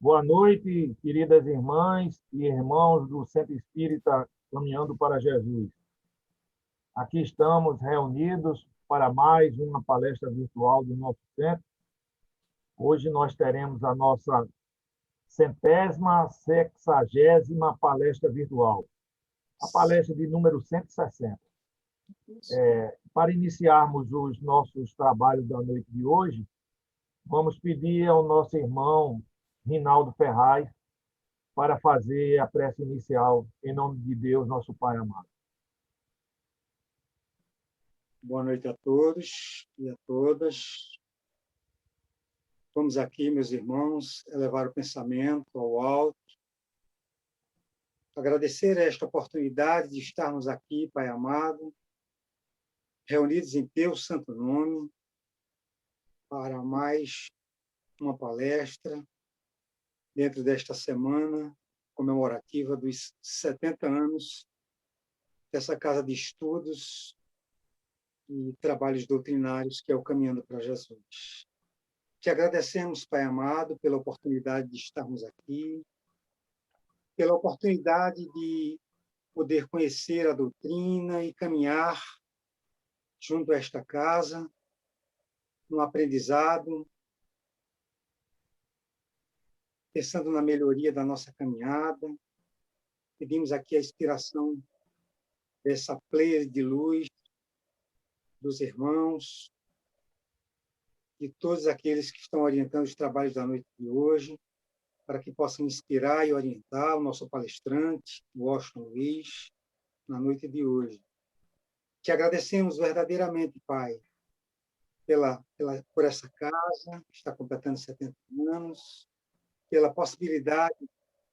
Boa noite, queridas irmãs e irmãos do Centro Espírita Caminhando para Jesus. Aqui estamos reunidos para mais uma palestra virtual do nosso centro. Hoje nós teremos a nossa 160ª palestra virtual, a palestra de número 160. Para iniciarmos os nossos trabalhos da noite de hoje, vamos pedir ao nosso irmão Rinaldo Ferraz para fazer a prece inicial, em nome de Deus, nosso Pai amado. Boa noite a todos e a todas. Vamos aqui, meus irmãos, elevar o pensamento ao alto, agradecer esta oportunidade de estarmos aqui, Pai amado, reunidos em Teu santo nome, para mais uma palestra dentro desta semana comemorativa dos 70 anos dessa casa de estudos e trabalhos doutrinários que é o Caminhando para Jesus. Te agradecemos, Pai amado, pela oportunidade de estarmos aqui, pela oportunidade de poder conhecer a doutrina e caminhar junto a esta casa, no aprendizado, pensando na melhoria da nossa caminhada. Pedimos aqui a inspiração dessa pleiade de luz dos irmãos, de todos aqueles que estão orientando os trabalhos da noite de hoje, para que possam inspirar e orientar o nosso palestrante, o Washington Luiz, na noite de hoje. Te agradecemos verdadeiramente, Pai, por essa casa, que está completando 70 anos, pela possibilidade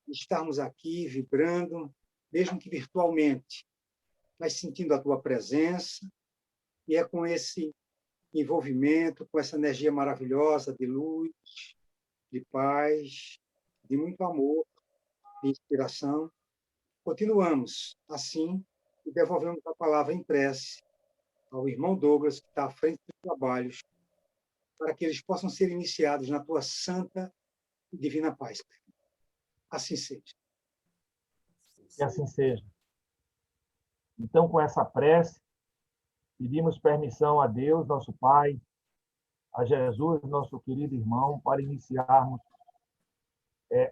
de estarmos aqui vibrando, mesmo que virtualmente, mas sentindo a Tua presença, e é com esse envolvimento, com essa energia maravilhosa de luz, de paz, de muito amor, de inspiração. Continuamos assim e devolvemos a palavra em prece ao irmão Douglas, que está à frente dos trabalhos, para que eles possam ser iniciados na Tua santa e divina paz. Assim seja. Que assim seja. Então, com essa prece, pedimos permissão a Deus, nosso Pai, a Jesus, nosso querido irmão, para iniciarmos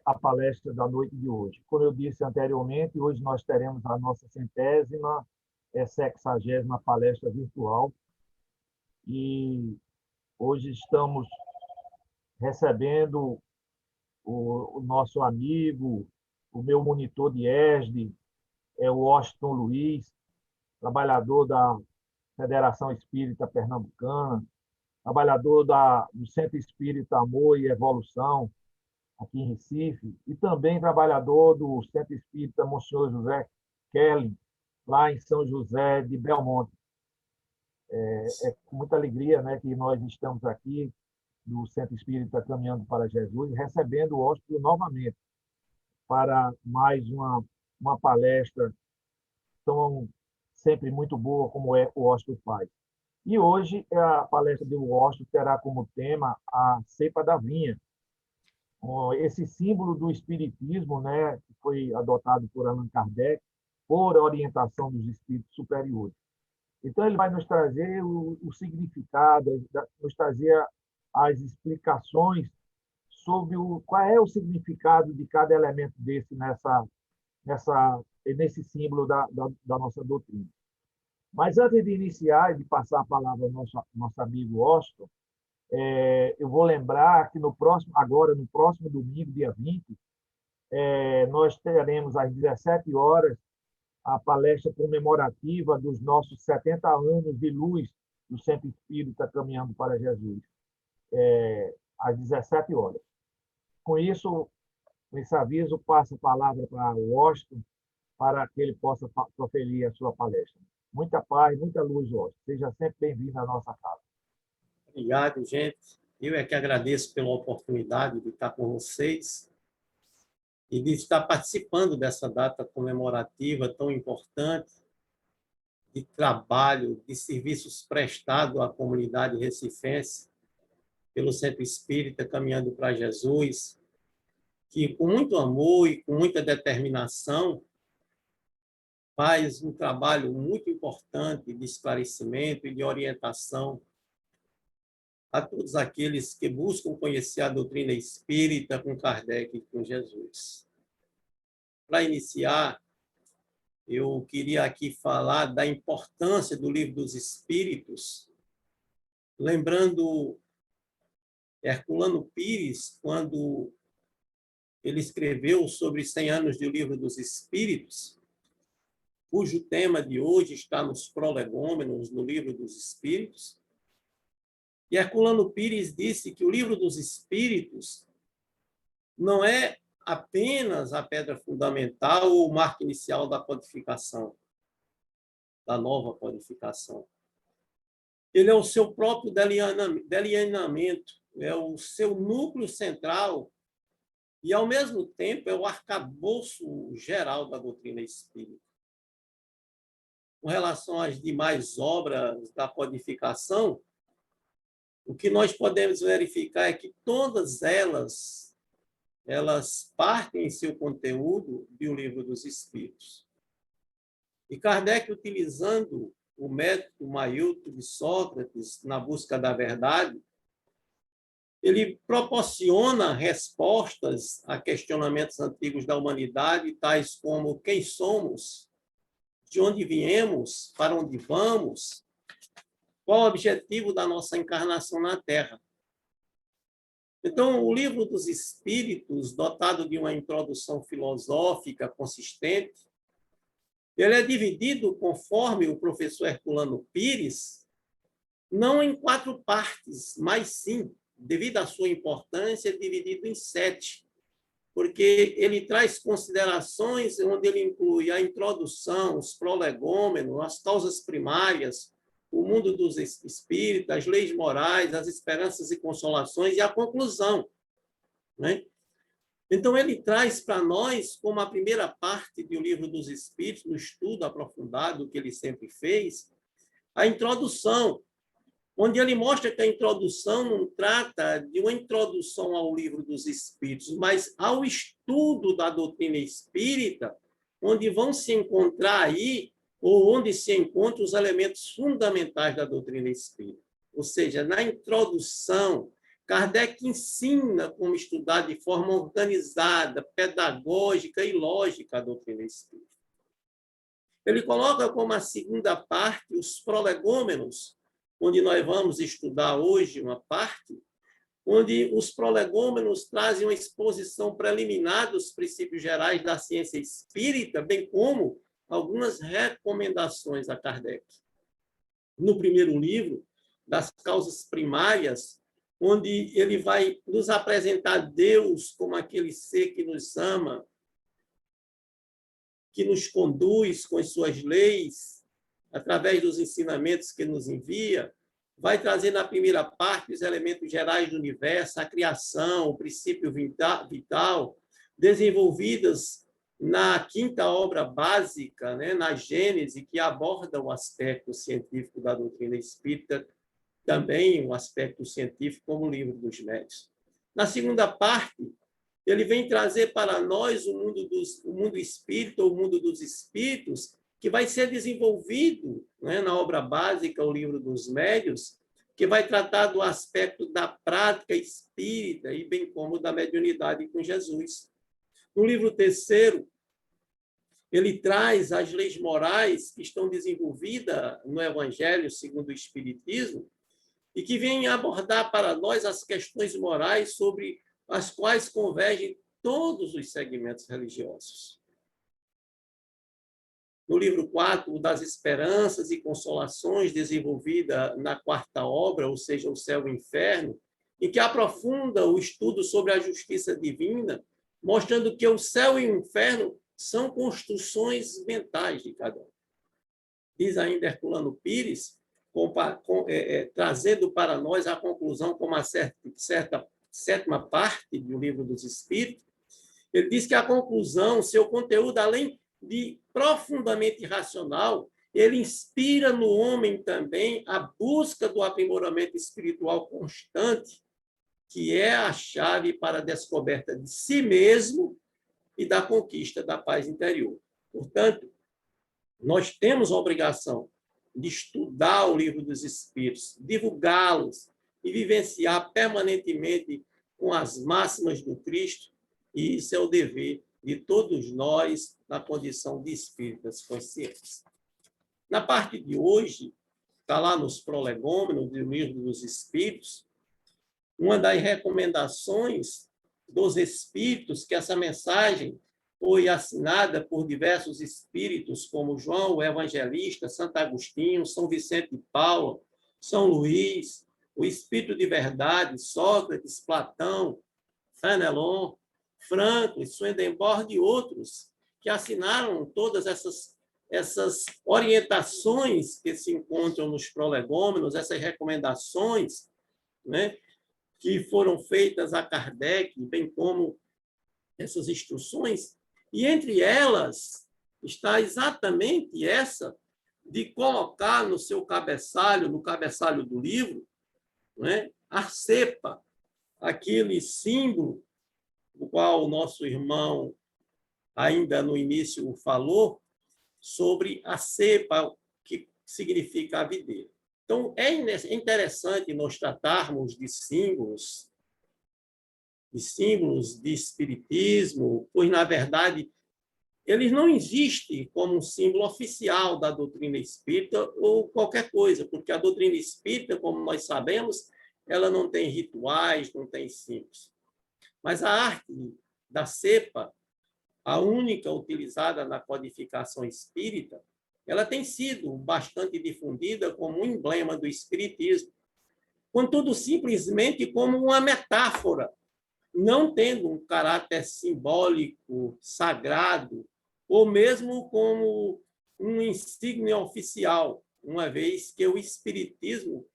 a palestra da noite de hoje. Como eu disse anteriormente, hoje nós teremos a nossa 160ª palestra virtual e hoje estamos recebendo o nosso amigo, o meu monitor de ESD, o Washington Luiz, trabalhador da Federação Espírita Pernambucana, trabalhador do Centro Espírita Amor e Evolução, aqui em Recife, e também trabalhador do Centro Espírita Monsenhor José Kelly, lá em São José de Belmonte. É com muita alegria, né, que nós estamos aqui do Centro Espírita Caminhando para Jesus, recebendo o hóspede novamente para mais uma palestra tão sempre muito boa como é o hóspede faz. E hoje a palestra do hóspede terá como tema a cepa da vinha, esse símbolo do espiritismo, né, que foi adotado por Allan Kardec por orientação dos espíritos superiores. Então ele vai nos trazer o significado, nos trazer as explicações sobre qual é o significado de cada elemento desse nesse símbolo da nossa doutrina. Mas antes de iniciar e de passar a palavra ao nosso amigo Washington, eu vou lembrar que no próximo domingo, dia 20, nós teremos às 17 horas a palestra comemorativa dos nossos 70 anos de luz do Centro Espírita Caminhando para Jesus, às 17 horas. Com isso, com esse aviso, passo a palavra para o Washington, para que ele possa proferir a sua palestra. Muita paz, muita luz, Washington. Seja sempre bem-vindo à nossa casa. Obrigado, gente. Eu é que agradeço pela oportunidade de estar com vocês e de estar participando dessa data comemorativa tão importante, de trabalho, de serviços prestados à comunidade recifense pelo Centro Espírita Caminhando para Jesus, que, com muito amor e com muita determinação, faz um trabalho muito importante de esclarecimento e de orientação a todos aqueles que buscam conhecer a doutrina espírita com Kardec e com Jesus. Para iniciar, eu queria aqui falar da importância do Livro dos Espíritos, lembrando Herculano Pires, quando ele escreveu sobre 100 anos do Livro dos Espíritos, cujo tema de hoje está nos prolegômenos do Livro dos Espíritos. E Herculano Pires disse que o Livro dos Espíritos não é apenas a pedra fundamental ou o marco inicial da codificação, da nova codificação. Ele é o seu próprio delineamento, é o seu núcleo central e, ao mesmo tempo, é o arcabouço geral da doutrina espírita. Com relação às demais obras da codificação, o que nós podemos verificar é que todas elas partem em seu conteúdo do Livro dos Espíritos. E Kardec, utilizando o método maiúsculo de Sócrates na busca da verdade, ele proporciona respostas a questionamentos antigos da humanidade, tais como quem somos, de onde viemos, para onde vamos, qual o objetivo da nossa encarnação na Terra. Então, o Livro dos Espíritos, dotado de uma introdução filosófica consistente, ele é dividido, conforme o professor Herculano Pires, não em 4 partes, mas sim, devido à sua importância, é dividido em 7, porque ele traz considerações onde ele inclui a introdução, os prolegômenos, as causas primárias, o mundo dos espíritos, as leis morais, as esperanças e consolações e a conclusão, né? Então, ele traz para nós, como a primeira parte do Livro dos Espíritos, no estudo aprofundado que ele sempre fez, a introdução, onde ele mostra que a introdução não trata de uma introdução ao Livro dos Espíritos, mas ao estudo da doutrina espírita, onde vão se encontrar aí, ou onde se encontram os elementos fundamentais da doutrina espírita. Ou seja, na introdução, Kardec ensina como estudar de forma organizada, pedagógica e lógica a doutrina espírita. Ele coloca como a segunda parte os prolegômenos, onde nós vamos estudar hoje uma parte, onde os prolegômenos trazem uma exposição preliminar dos princípios gerais da ciência espírita, bem como algumas recomendações a Kardec. No primeiro livro, das causas primárias, onde ele vai nos apresentar Deus como aquele ser que nos ama, que nos conduz com as suas leis, através dos ensinamentos que nos envia, vai trazer na primeira parte os elementos gerais do universo, a criação, o princípio vital, desenvolvidas na quinta obra básica, né, na Gênese, que aborda o aspecto científico da doutrina espírita, também o aspecto científico como o Livro dos Médiuns. Na segunda parte, ele vem trazer para nós o mundo espírita, o mundo dos espíritos, que vai ser desenvolvido, né, na obra básica, o Livro dos Médiuns, que vai tratar do aspecto da prática espírita e bem como da mediunidade com Jesus. No livro terceiro, ele traz as leis morais que estão desenvolvidas no Evangelho segundo o Espiritismo e que vem abordar para nós as questões morais sobre as quais convergem todos os segmentos religiosos. No livro 4, o das esperanças e consolações, desenvolvida na quarta obra, ou seja, o céu e o inferno, em que aprofunda o estudo sobre a justiça divina, mostrando que o céu e o inferno são construções mentais de cada um. Diz ainda Herculano Pires, trazendo para nós a conclusão como a sétima parte do Livro dos Espíritos, ele diz que a conclusão, seu conteúdo, além de profundamente racional, ele inspira no homem também a busca do aprimoramento espiritual constante, que é a chave para a descoberta de si mesmo e da conquista da paz interior. Portanto, nós temos a obrigação de estudar o Livro dos Espíritos, divulgá-los e vivenciar permanentemente com as máximas do Cristo, e isso é o dever de todos nós na condição de espíritas conscientes. Na parte de hoje, está lá nos prolegômenos do Livro dos Espíritos, uma das recomendações dos espíritos, que essa mensagem foi assinada por diversos espíritos, como João, o Evangelista, Santo Agostinho, São Vicente de Paulo, São Luís, o Espírito de Verdade, Sócrates, Platão, Fenelon, Franklin, Swedenborg e outros, que assinaram todas essas orientações que se encontram nos prolegômenos, essas recomendações, né, que foram feitas a Kardec, bem como essas instruções, e entre elas está exatamente essa de colocar no seu cabeçalho, no cabeçalho do livro, né, a cepa, aquele símbolo do qual o nosso irmão ainda no início falou, sobre a cepa, que significa a videira. Então, é interessante nós tratarmos de símbolos de espiritismo, pois, na verdade, eles não existem como um símbolo oficial da doutrina espírita ou qualquer coisa, porque a doutrina espírita, como nós sabemos, ela não tem rituais, não tem símbolos. Mas a arte da cepa, a única utilizada na codificação espírita, ela tem sido bastante difundida como um emblema do espiritismo, contudo, simplesmente como uma metáfora, não tendo um caráter simbólico, sagrado, ou mesmo como um insígnia oficial, uma vez que o espiritismo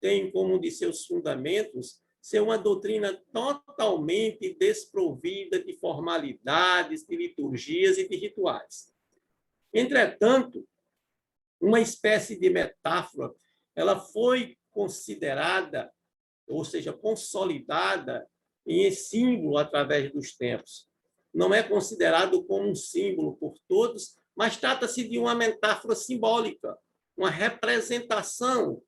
tem como um de seus fundamentos ser uma doutrina totalmente desprovida de formalidades, de liturgias e de rituais. Entretanto, uma espécie de metáfora, ela foi considerada, ou seja, consolidada em símbolo através dos tempos. Não é considerado como um símbolo por todos, mas trata-se de uma metáfora simbólica, uma representação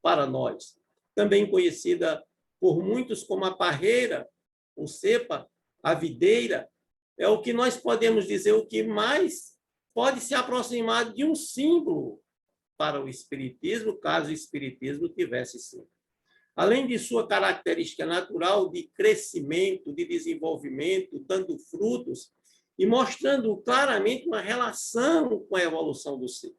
para nós, também conhecida por muitos como a parreira, o cepa, a videira, é o que nós podemos dizer o que mais pode se aproximar de um símbolo para o espiritismo, caso o espiritismo tivesse símbolo. Além de sua característica natural de crescimento, de desenvolvimento, dando frutos e mostrando claramente uma relação com a evolução do ser.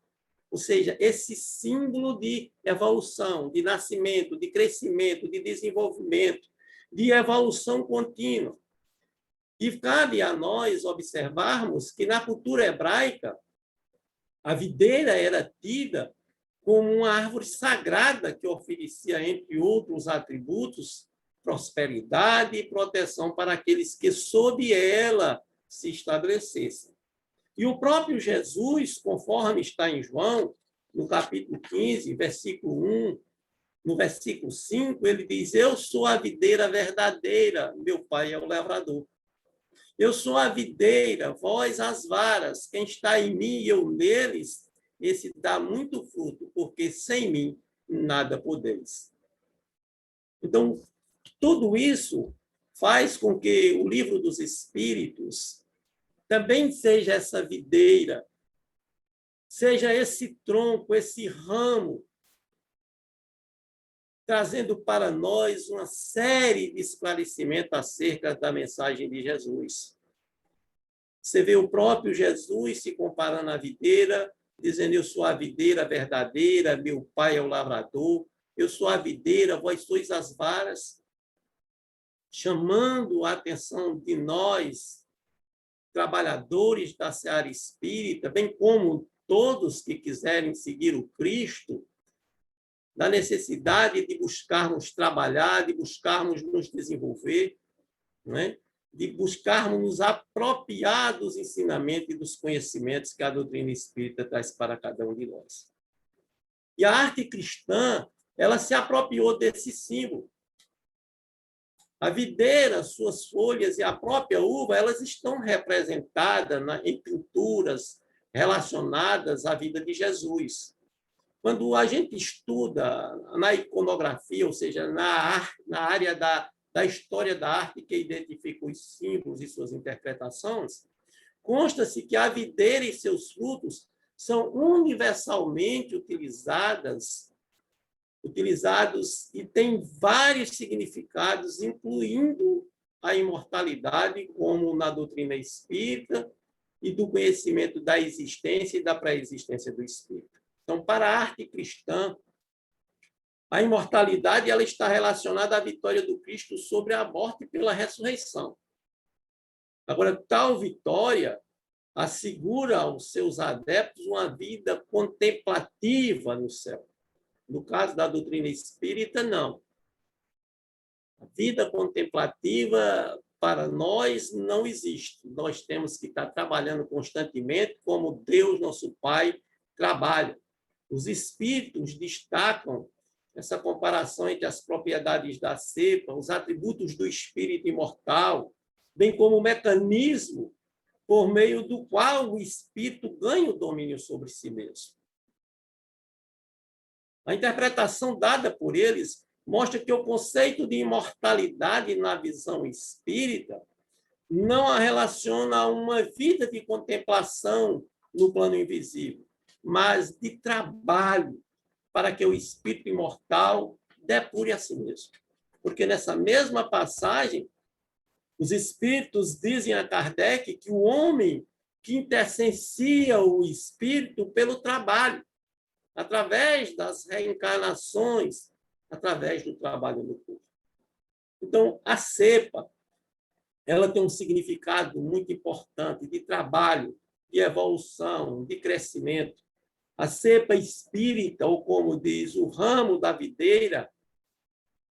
Ou seja, esse símbolo de evolução, de nascimento, de crescimento, de desenvolvimento, de evolução contínua. E cabe a nós observarmos que na cultura hebraica, a videira era tida como uma árvore sagrada que oferecia, entre outros atributos, prosperidade e proteção para aqueles que sob ela se estabelecessem. E o próprio Jesus, conforme está em João, no capítulo 15, versículo 1, no versículo 5, ele diz: eu sou a videira verdadeira, meu pai é o lavrador. Eu sou a videira, vós as varas, quem está em mim e eu neles, esse dá muito fruto, porque sem mim nada podeis. Então, tudo isso faz com que o Livro dos Espíritos também seja essa videira, seja esse tronco, esse ramo, trazendo para nós uma série de esclarecimentos acerca da mensagem de Jesus. Você vê o próprio Jesus se comparando à videira, dizendo: eu sou a videira verdadeira, meu pai é o lavrador, eu sou a videira, vós sois as varas, chamando a atenção de nós, trabalhadores da seara espírita, bem como todos que quiserem seguir o Cristo, da necessidade de buscarmos trabalhar, de buscarmos nos desenvolver, não é? De buscarmos nos apropriar dos ensinamentos e dos conhecimentos que a doutrina espírita traz para cada um de nós. E a arte cristã, ela se apropriou desse símbolo. A videira, suas folhas e a própria uva, elas estão representadas em pinturas relacionadas à vida de Jesus. Quando a gente estuda na iconografia, ou seja, na área da história da arte que identifica os símbolos e suas interpretações, consta-se que a videira e seus frutos são universalmente utilizados e têm vários significados, incluindo a imortalidade, como na doutrina espírita, e do conhecimento da existência e da pré-existência do espírito. Então, para a arte cristã, a imortalidade ela está relacionada à vitória do Cristo sobre a morte pela ressurreição. Agora, tal vitória assegura aos seus adeptos uma vida contemplativa no céu. No caso da doutrina espírita, não. A vida contemplativa, para nós, não existe. Nós temos que estar trabalhando constantemente como Deus, nosso Pai, trabalha. Os espíritos destacam essa comparação entre as propriedades da cepa, os atributos do espírito imortal, bem como o mecanismo por meio do qual o espírito ganha o domínio sobre si mesmo. A interpretação dada por eles mostra que o conceito de imortalidade na visão espírita não a relaciona a uma vida de contemplação no plano invisível, mas de trabalho para que o espírito imortal depure a si mesmo. Porque nessa mesma passagem, os espíritos dizem a Kardec que o homem quintessencia o espírito pelo trabalho, através das reencarnações, através do trabalho no corpo. Então, a cepa, ela tem um significado muito importante de trabalho, de evolução, de crescimento. A cepa espírita, ou como diz, o ramo da videira,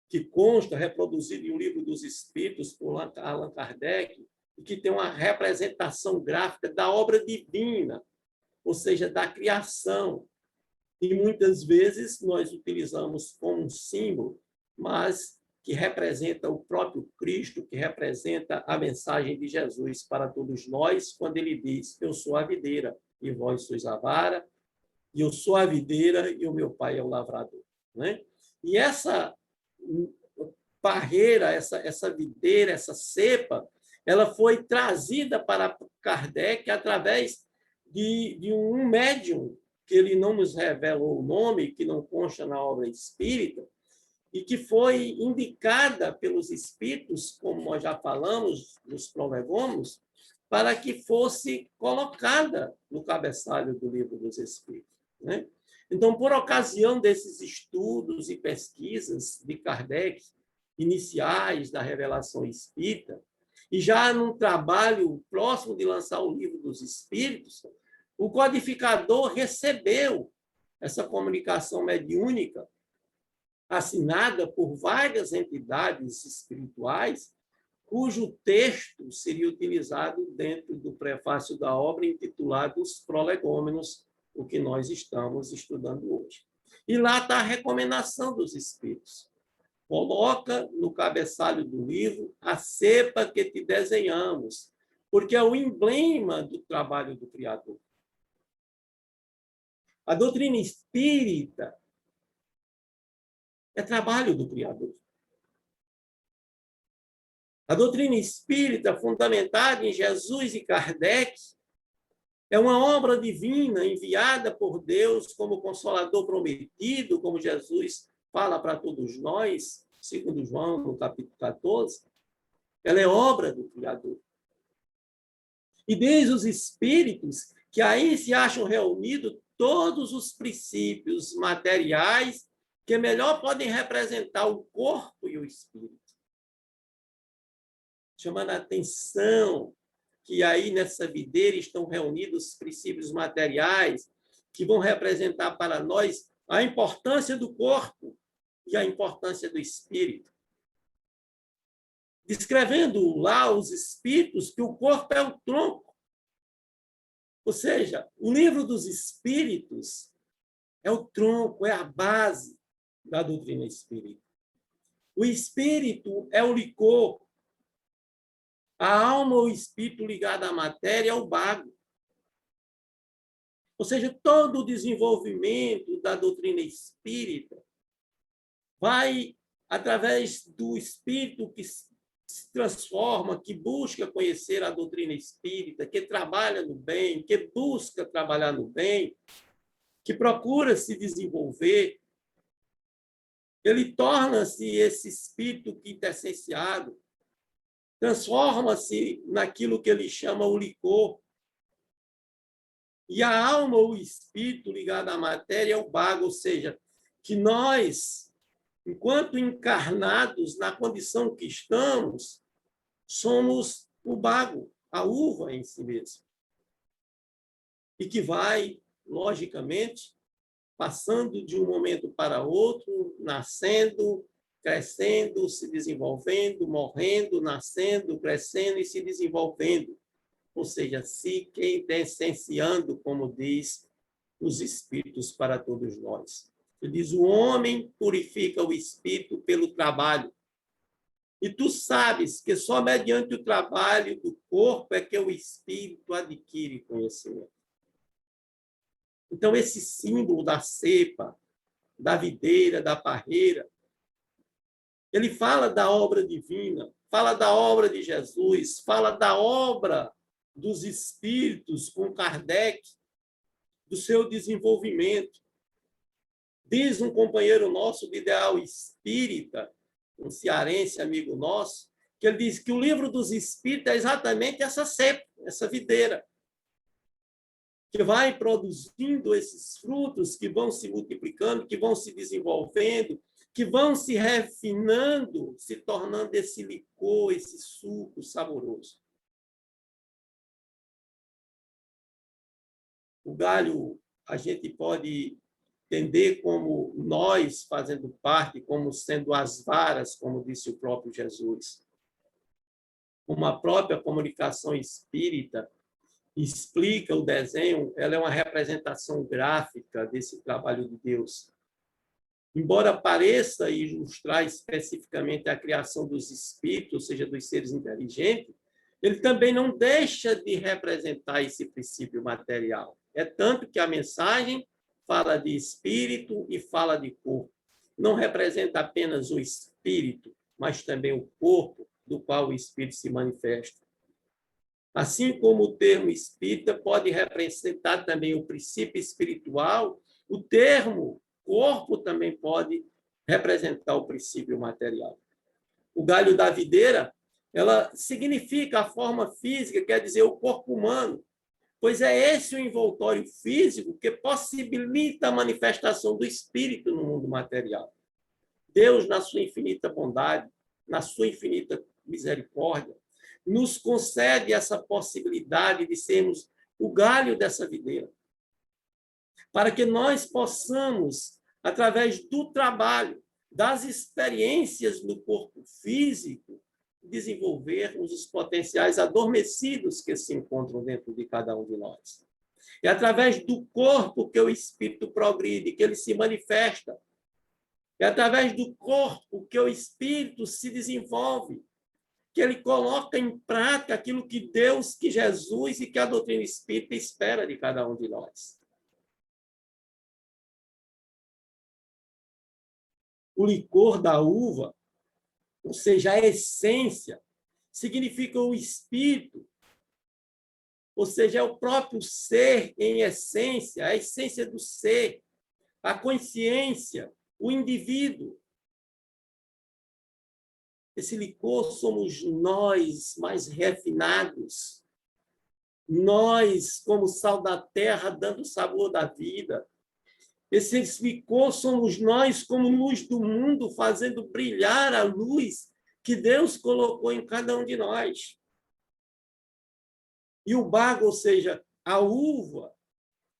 que consta, reproduzido em O Livro dos Espíritos, por Allan Kardec, e que tem uma representação gráfica da obra divina, ou seja, da criação. E muitas vezes nós utilizamos como um símbolo, mas que representa o próprio Cristo, que representa a mensagem de Jesus para todos nós, quando ele diz: eu sou a videira e vós sois a vara, e eu sou a videira e o meu pai é o lavrador. Né? E essa parreira, essa videira, essa cepa, ela foi trazida para Kardec através de um médium, que ele não nos revelou o nome, que não consta na obra espírita, e que foi indicada pelos espíritos, como nós já falamos nos prolegômenos, para que fosse colocada no cabeçalho do Livro dos Espíritos. Né? Então, por ocasião desses estudos e pesquisas de Kardec, iniciais da revelação espírita, e já num trabalho próximo de lançar o Livro dos Espíritos, o codificador recebeu essa comunicação mediúnica assinada por várias entidades espirituais, cujo texto seria utilizado dentro do prefácio da obra intitulado Os Prolegômenos, o que nós estamos estudando hoje. E lá está a recomendação dos espíritos. Coloca no cabeçalho do livro a cepa que te desenhamos, porque é o emblema do trabalho do Criador. A doutrina espírita é trabalho do Criador. A doutrina espírita, fundamentada em Jesus e Kardec, é uma obra divina enviada por Deus como consolador prometido, como Jesus fala para todos nós, segundo João, no capítulo 14. Ela é obra do Criador. E desde os espíritos, que aí se acham reunidos todos os princípios materiais que melhor podem representar o corpo e o espírito. Chamando a atenção que aí nessa videira estão reunidos os princípios materiais que vão representar para nós a importância do corpo e a importância do espírito. Descrevendo lá os espíritos que o corpo é o tronco. Ou seja, o Livro dos Espíritos é o tronco, é a base da doutrina espírita. O espírito é o licor. A alma, o espírito ligado à matéria, é o bago. Ou seja, todo o desenvolvimento da doutrina espírita vai através do espírito que se transforma, que busca conhecer a doutrina espírita, que trabalha no bem, que busca trabalhar no bem, que procura se desenvolver. Ele torna-se esse espírito quintessenciado, transforma-se naquilo que ele chama o licor. E a alma, o espírito ligado à matéria, é o bago, ou seja, que nós, enquanto encarnados na condição que estamos, somos o bago, a uva em si mesmo. E que vai, logicamente, passando de um momento para outro, nascendo, crescendo, se desenvolvendo, morrendo, nascendo, crescendo e se desenvolvendo. Ou seja, se quintessenciando, como diz os Espíritos para todos nós. Ele diz, o homem purifica o espírito pelo trabalho. E tu sabes que só mediante o trabalho do corpo é que o espírito adquire conhecimento. Então, esse símbolo da cepa, da videira, da parreira, ele fala da obra divina, fala da obra de Jesus, fala da obra dos espíritos com Kardec, do seu desenvolvimento. Diz um companheiro nosso do ideal espírita, um cearense amigo nosso, que ele diz que o livro dos espíritos é exatamente essa cepa, essa videira, que vai produzindo esses frutos que vão se multiplicando, que vão se desenvolvendo, que vão se refinando, se tornando esse licor, esse suco saboroso. O galho a gente pode entender como nós fazendo parte, como sendo as varas, como disse o próprio Jesus. Como a própria comunicação espírita explica o desenho, ela é uma representação gráfica desse trabalho de Deus. Embora pareça ilustrar especificamente a criação dos espíritos, ou seja, dos seres inteligentes, ele também não deixa de representar esse princípio material. É tanto que a mensagem fala de espírito e fala de corpo. Não representa apenas o espírito, mas também o corpo do qual o espírito se manifesta. Assim como o termo espírita pode representar também o princípio espiritual, o termo corpo também pode representar o princípio material. O galho da videira, ela significa a forma física, quer dizer, o corpo humano, pois é esse o envoltório físico que possibilita a manifestação do espírito no mundo material. Deus, na sua infinita bondade, na sua infinita misericórdia, nos concede essa possibilidade de sermos o galho dessa videira, para que nós possamos, através do trabalho, das experiências no corpo físico, desenvolvermos os potenciais adormecidos que se encontram dentro de cada um de nós. É através do corpo que o espírito progride, que ele se manifesta. É através do corpo que o espírito se desenvolve, que ele coloca em prática aquilo que Deus, que Jesus e que a doutrina espírita espera de cada um de nós. O licor da uva, ou seja, a essência, significa o espírito, ou seja, é o próprio ser em essência, a essência do ser, a consciência, o indivíduo. Esse licor somos nós mais refinados, nós, como sal da terra, dando o sabor da vida. Esse licor somos nós, como luz do mundo, fazendo brilhar a luz que Deus colocou em cada um de nós. E o bago, ou seja, a uva,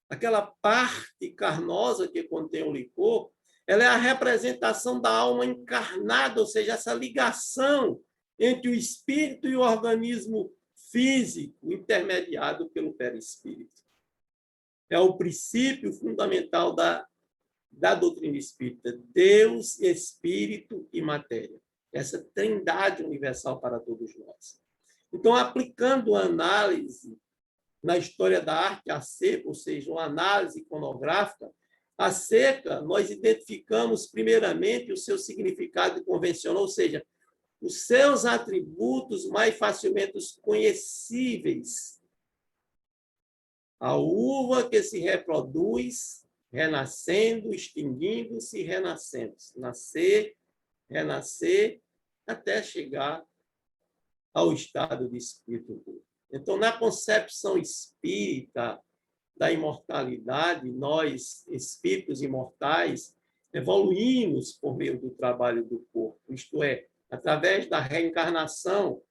aquela parte carnosa que contém o licor, ela é a representação da alma encarnada, ou seja, essa ligação entre o espírito e o organismo físico, intermediado pelo perispírito. É o princípio fundamental da doutrina espírita: Deus, espírito e matéria. essa trindade universal para todos nós. Então, aplicando a análise na história da arte, a seca, ou seja, uma análise iconográfica, a seca, nós identificamos primeiramente o seu significado convencional, ou seja, os seus atributos mais facilmente conhecíveis. A uva que se reproduz, renascendo, extinguindo-se e renascendo. Nascer, renascer, até chegar ao estado de espírito puro. Então, na concepção espírita da imortalidade, nós, espíritos imortais, evoluímos por meio do trabalho do corpo, isto é, através da reencarnação,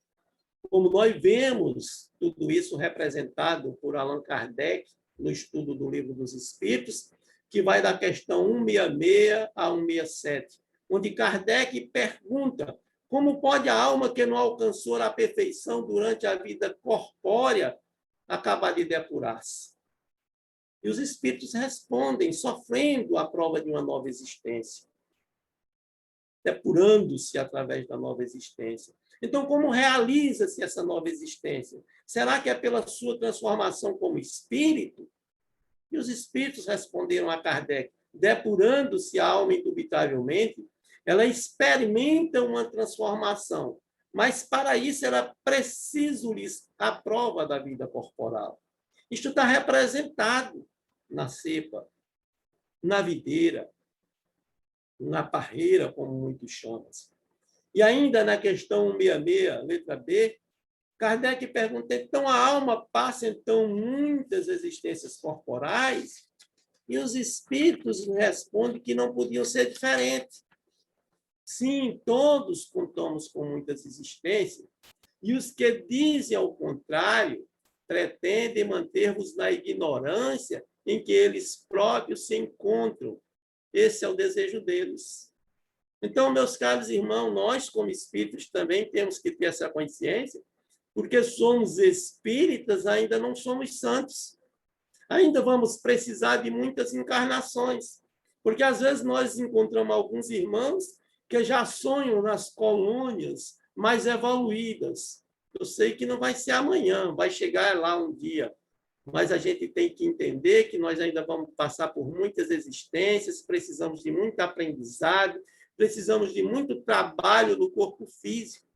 como nós vemos tudo isso representado por Allan Kardec no estudo do Livro dos Espíritos, que vai da questão 166 a 167, onde Kardec pergunta como pode a alma que não alcançou a perfeição durante a vida corpórea acabar de depurar-se? E os espíritos respondem, sofrendo a prova de uma nova existência, depurando-se através da nova existência. Então, como realiza-se essa nova existência? Será que é pela sua transformação como espírito? E os espíritos responderam a Kardec, depurando-se a alma indubitavelmente, ela experimenta uma transformação, mas para isso era preciso-lhes a prova da vida corporal. Isto está representado na cepa, na videira, na parreira, como muitos chamam. E ainda na questão 166, letra B, Kardec pergunta, então a alma passa então muitas existências corporais? E os espíritos respondem que não podiam ser diferentes. Sim, todos contamos com muitas existências, e os que dizem ao contrário pretendem manter-vos na ignorância em que eles próprios se encontram. Esse é o desejo deles. Então, meus caros irmãos, nós, como espíritos, também temos que ter essa consciência, porque somos espíritas, ainda não somos santos. Ainda vamos precisar de muitas encarnações, porque às vezes nós encontramos alguns irmãos que já sonham nas colônias mais evoluídas. Eu sei que não vai ser amanhã, vai chegar lá um dia, mas a gente tem que entender que nós ainda vamos passar por muitas existências, precisamos de muito aprendizado, precisamos de muito trabalho no corpo físico.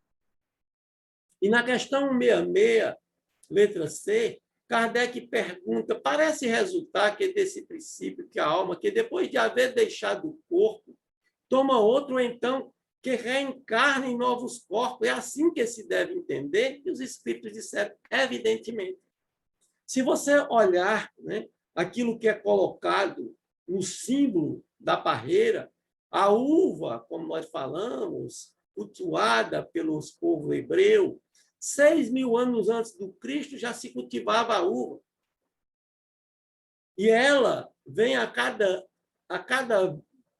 E na questão 166, letra C, Kardec pergunta, parece resultar que desse princípio que a alma, que depois de haver deixado o corpo, toma outro, então, que reencarna em novos corpos. É assim que se deve entender? E os espíritos disseram, evidentemente. Se você olhar, né, aquilo que é colocado no símbolo da parreira, a uva, como nós falamos, cultuada pelos povos hebreus, 6.000 anos antes do Cristo já se cultivava a uva. E ela vem a cada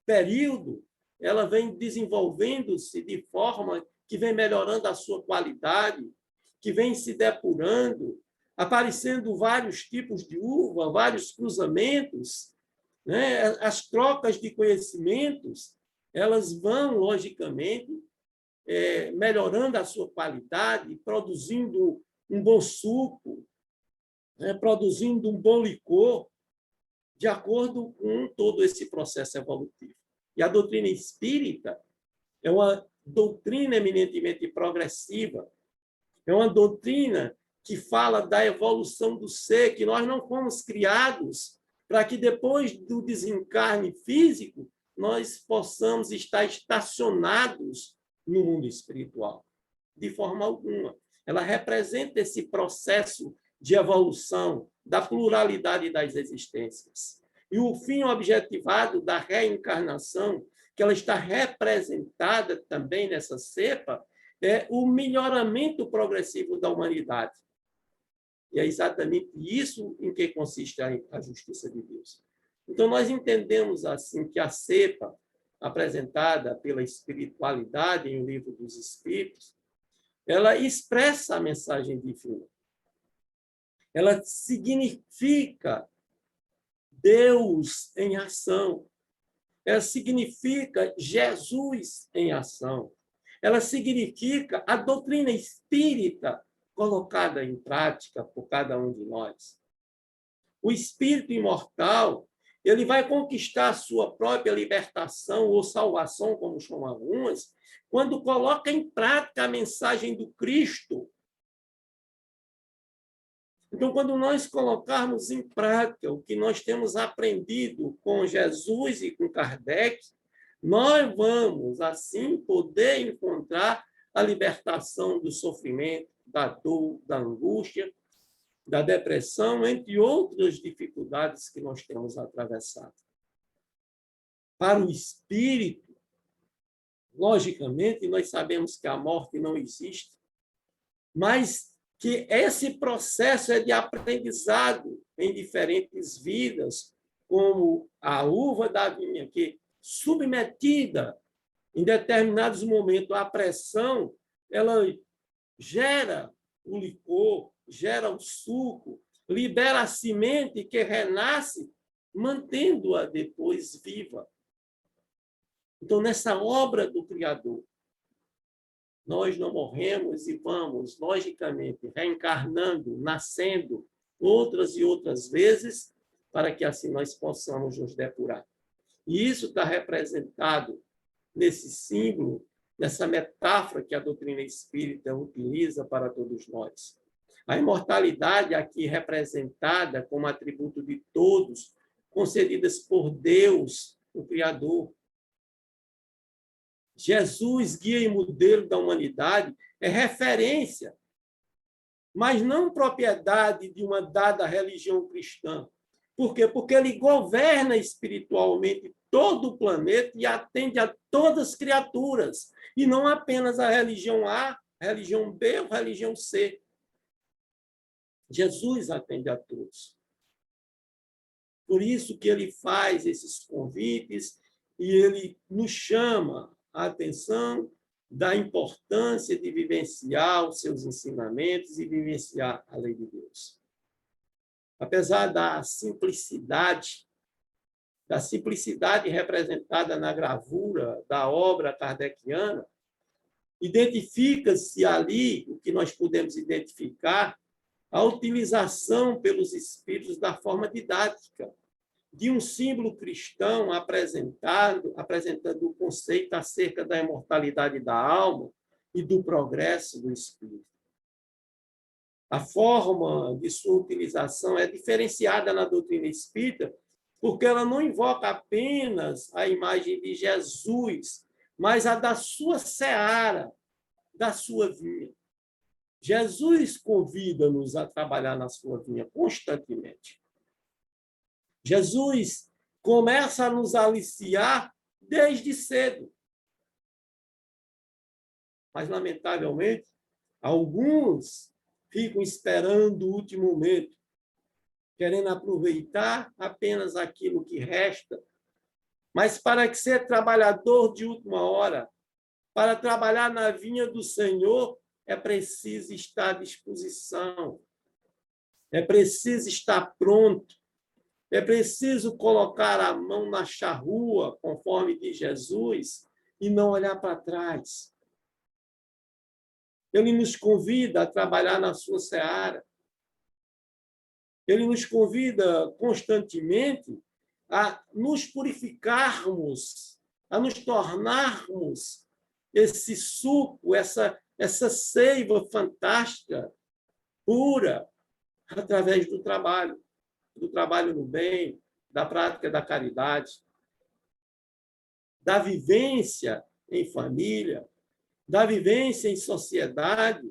período, ela vem desenvolvendo-se de forma que vem melhorando a sua qualidade, que vem se depurando, aparecendo vários tipos de uva, vários cruzamentos, né? As trocas de conhecimentos, elas vão, logicamente, melhorando a sua qualidade, produzindo um bom suco, né? Produzindo um bom licor, de acordo com todo esse processo evolutivo. E a doutrina espírita é uma doutrina eminentemente progressiva, é uma doutrina que fala da evolução do ser, que nós não fomos criados para que depois do desencarne físico nós possamos estar estacionados no mundo espiritual. De forma alguma. Ela representa esse processo de evolução da pluralidade das existências. E o fim objetivado da reencarnação, que ela está representada também nessa cepa, é o melhoramento progressivo da humanidade. E é exatamente isso em que consiste a justiça de Deus. Então, nós entendemos assim que a cepa, apresentada pela espiritualidade em O Livro dos Espíritos, ela expressa a mensagem divina. Ela significa Deus em ação. Ela significa Jesus em ação. ela significa a doutrina espírita colocada em prática por cada um de nós. O espírito imortal, ele vai conquistar a sua própria libertação ou salvação, como chamam algumas, quando coloca em prática a mensagem do Cristo. Então, quando nós colocarmos em prática o que nós temos aprendido com Jesus e com Kardec, nós vamos, assim, poder encontrar a libertação do sofrimento, da dor, da angústia, da depressão, entre outras dificuldades que nós temos atravessado. Para o espírito, logicamente, nós sabemos que a morte não existe, mas que esse processo é de aprendizado em diferentes vidas, como a uva da vinha, que, submetida em determinados momentos à pressão, ela gera o licor, gera o suco, libera a semente que renasce, mantendo-a depois viva. Então, nessa obra do Criador, nós não morremos e vamos, logicamente, reencarnando, nascendo outras e outras vezes, para que assim nós possamos nos depurar. E isso está representado nesse símbolo, nessa metáfora que a doutrina espírita utiliza para todos nós. A imortalidade aqui representada como atributo de todos, concedidas por Deus, o Criador. Jesus, guia e modelo da humanidade, é referência, mas não propriedade de uma dada religião cristã. Por quê? Porque ele governa espiritualmente todo o planeta e atende a todas as criaturas, e não apenas a religião A, religião B ou religião C. Jesus atende a todos. Por isso que ele faz esses convites e ele nos chama a atenção da importância de vivenciar os seus ensinamentos e vivenciar a lei de Deus. Apesar da simplicidade representada na gravura da obra kardeciana, identifica-se ali o que nós podemos identificar, a utilização pelos espíritos da forma didática, de um símbolo cristão apresentando o conceito acerca da imortalidade da alma e do progresso do espírito. A forma de sua utilização é diferenciada na doutrina espírita, porque ela não invoca apenas a imagem de Jesus, mas a da sua seara, da sua vinha. Jesus convida-nos a trabalhar na sua vinha constantemente. Jesus começa a nos aliciar desde cedo. Mas, lamentavelmente, alguns ficam esperando o último momento, querendo aproveitar apenas aquilo que resta. Mas para que ser trabalhador de última hora, para trabalhar na vinha do Senhor, é preciso estar à disposição, é preciso estar pronto, é preciso colocar a mão na charrua, conforme diz Jesus, e não olhar para trás. Ele nos convida a trabalhar na sua seara. Ele nos convida constantemente a nos purificarmos, a nos tornarmos esse suco, essa seiva fantástica, pura, através do trabalho no bem, da prática da caridade, da vivência em família, da vivência em sociedade.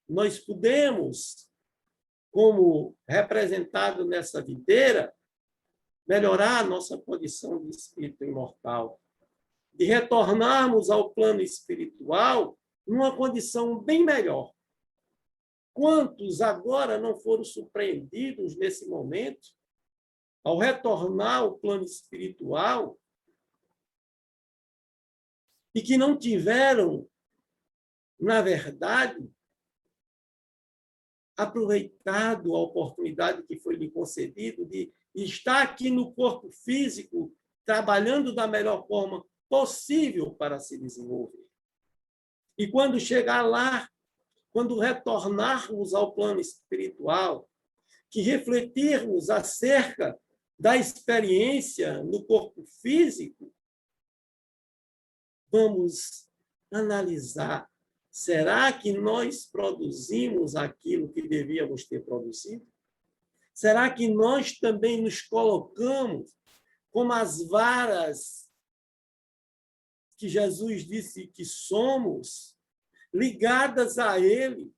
Nós podemos, como representado nessa videira, melhorar a nossa condição de espírito imortal, de retornarmos ao plano espiritual numa condição bem melhor. Quantos agora não foram surpreendidos nesse momento, ao retornar ao plano espiritual, e que não tiveram, na verdade, aproveitado a oportunidade que foi lhe concedida de estar aqui no corpo físico, trabalhando da melhor forma possível para se desenvolver. E quando chegar lá, quando retornarmos ao plano espiritual, que refletirmos acerca da experiência no corpo físico, vamos analisar: será que nós produzimos aquilo que devíamos ter produzido? Será que nós também nos colocamos como as varas que Jesus disse que somos, ligadas a Ele?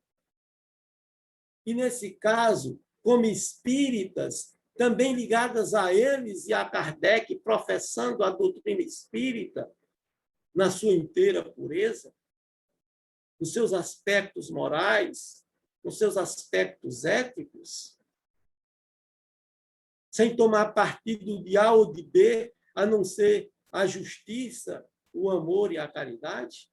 E, nesse caso, como espíritas, também ligadas a eles e a Kardec, professando a doutrina espírita na sua inteira pureza, nos seus aspectos morais, nos seus aspectos éticos, sem tomar partido de A ou de B, a não ser a justiça, o amor e a caridade?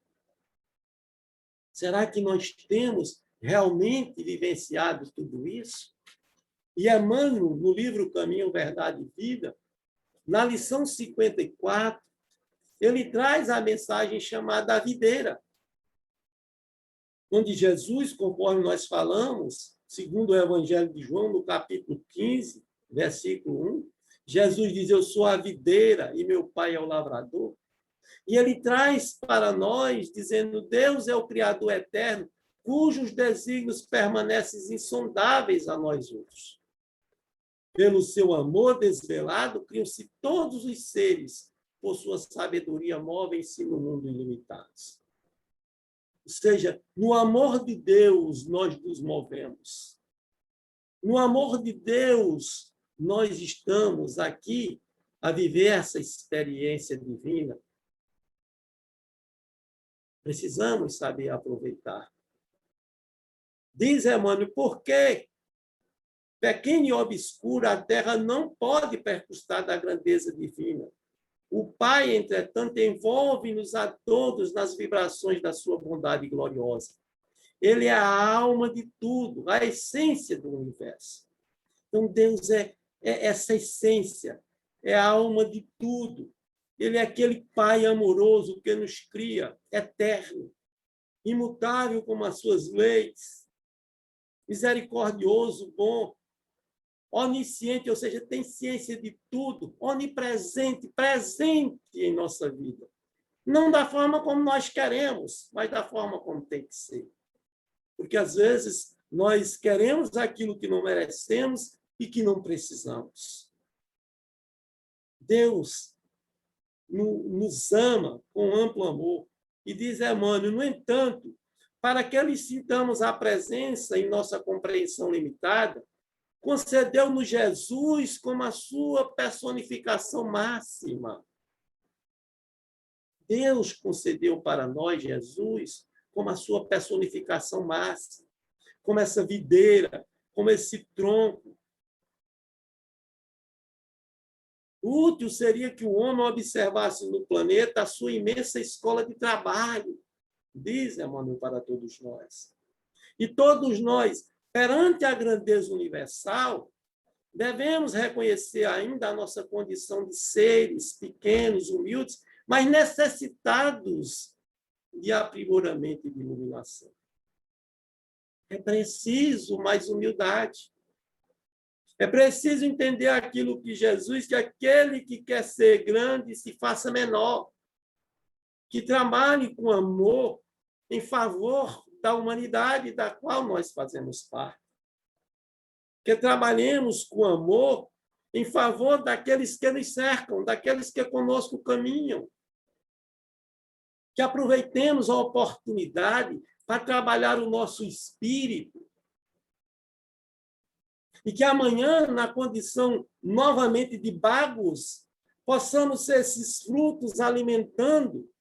Será que nós temos realmente vivenciado tudo isso? E Emmanuel, no livro Caminho, Verdade e Vida, na lição 54, ele traz a mensagem chamada A Videira, onde Jesus, conforme nós falamos, segundo o Evangelho de João, no capítulo 15, versículo 1, Jesus diz: eu sou a videira e meu pai é o lavrador. E ele traz para nós, dizendo: Deus é o Criador eterno, cujos desígnios permanecem insondáveis a nós outros. Pelo seu amor desvelado, criam-se todos os seres, por sua sabedoria movem-se no mundo ilimitados. Ou seja, no amor de Deus nós nos movemos. No amor de Deus nós estamos aqui a viver essa experiência divina. Precisamos saber aproveitar. Diz Emmanuel: por quê? Pequena e obscura, a terra não pode percustar da grandeza divina. O Pai, entretanto, envolve-nos a todos nas vibrações da sua bondade gloriosa. Ele é a alma de tudo, a essência do universo. Então, Deus é essa essência, é a alma de tudo. Ele é aquele Pai amoroso que nos cria, eterno, imutável como as suas leis, misericordioso, bom, onisciente, ou seja, tem ciência de tudo, onipresente, presente em nossa vida. Não da forma como nós queremos, mas da forma como tem que ser. Porque, às vezes, nós queremos aquilo que não merecemos e que não precisamos. Deus nos ama com amplo amor. E diz Emmanuel: no entanto, para que lhe sintamos a presença em nossa compreensão limitada, concedeu-nos Jesus como a sua personificação máxima. Deus concedeu para nós Jesus como a sua personificação máxima, como essa videira, como esse tronco. Útil seria que o homem observasse no planeta a sua imensa escola de trabalho, diz Emmanuel para todos nós. E todos nós, perante a grandeza universal, devemos reconhecer ainda a nossa condição de seres pequenos, humildes, mas necessitados de aprimoramento e de iluminação. É preciso mais humildade. É preciso entender aquilo que Jesus, que aquele que quer ser grande se faça menor, que trabalhe com amor em favor da humanidade da qual nós fazemos parte. Que trabalhemos com amor em favor daqueles que nos cercam, daqueles que conosco caminham. Que aproveitemos a oportunidade para trabalhar o nosso espírito. E que amanhã, na condição novamente de bagos, possamos ser esses frutos alimentando,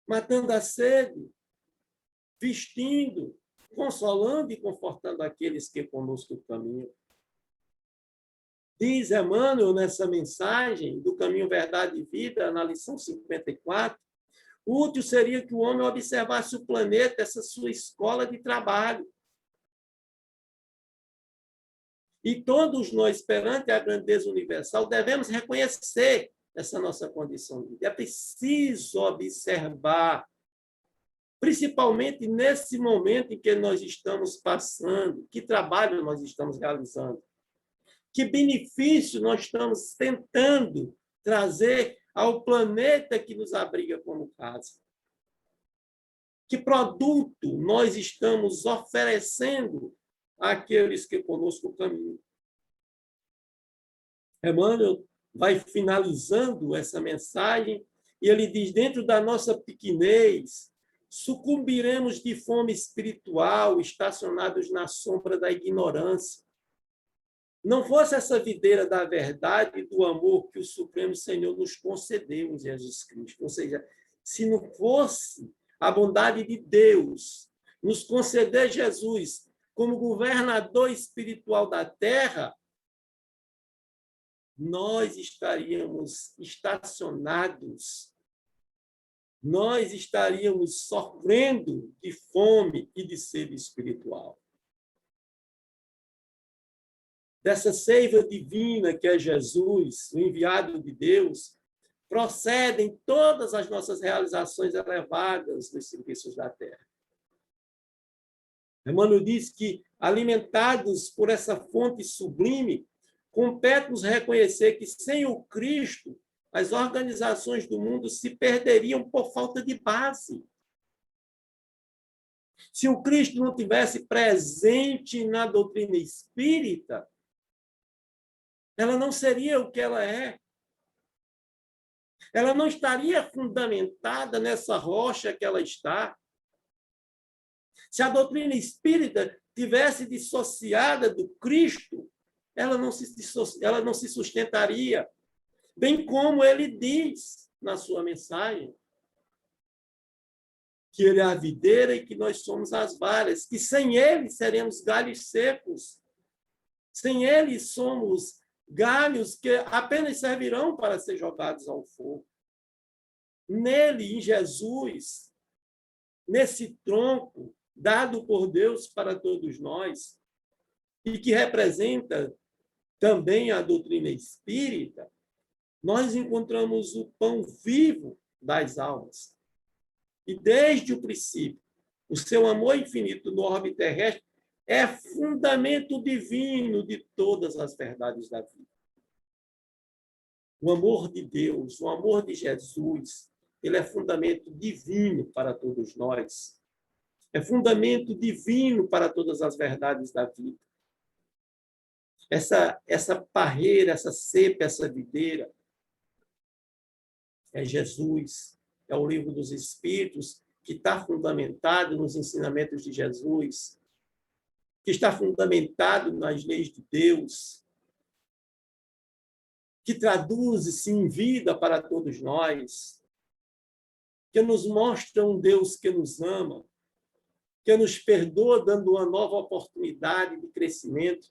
matando a sede, vestindo, consolando e confortando aqueles que conosco caminham. Diz Emmanuel nessa mensagem do Caminho, Verdade e Vida, na lição 54, útil seria que o homem observasse o planeta, essa sua escola de trabalho. E todos nós, perante a grandeza universal, devemos reconhecer essa nossa condição de vida. É preciso observar, principalmente nesse momento em que nós estamos passando, que trabalho nós estamos realizando, que benefício nós estamos tentando trazer ao planeta que nos abriga como casa. Que produto nós estamos oferecendo àqueles que conosco caminham. Emmanuel vai finalizando essa mensagem e ele diz, dentro da nossa pequenez, sucumbiremos de fome espiritual, estacionados na sombra da ignorância. Não fosse essa videira da verdade e do amor que o Supremo Senhor nos concedeu em Jesus Cristo. Ou seja, se não fosse a bondade de Deus nos conceder Jesus como governador espiritual da terra, nós estaríamos estacionados, nós estaríamos sofrendo de fome e de sede espiritual. Dessa seiva divina que é Jesus, o enviado de Deus, procedem todas as nossas realizações elevadas nos serviços da terra. Emmanuel diz que, alimentados por essa fonte sublime, compete-nos reconhecer que, sem o Cristo, as organizações do mundo se perderiam por falta de base. Se o Cristo não tivesse presente na doutrina espírita, ela não seria o que ela é. Ela não estaria fundamentada nessa rocha que ela está. Se a doutrina espírita tivesse dissociada do Cristo, ela não se sustentaria, bem como ele diz na sua mensagem, que ele é a videira e que nós somos as varas, que sem ele seremos galhos secos, sem ele somos galhos que apenas servirão para ser jogados ao fogo. Nele, em Jesus, nesse tronco dado por Deus para todos nós, e que representa também a doutrina espírita, nós encontramos o pão vivo das almas. E desde o princípio, o seu amor infinito no orbe terrestre é fundamento divino de todas as verdades da vida. O amor de Deus, o amor de Jesus, ele é fundamento divino para todos nós. É fundamento divino para todas as verdades da vida. Essa parreira, essa cepa, essa videira é Jesus, é o livro dos Espíritos, que está fundamentado nos ensinamentos de Jesus, que está fundamentado nas leis de Deus, que traduz-se em vida para todos nós, que nos mostra um Deus que nos ama, que nos perdoa dando uma nova oportunidade de crescimento,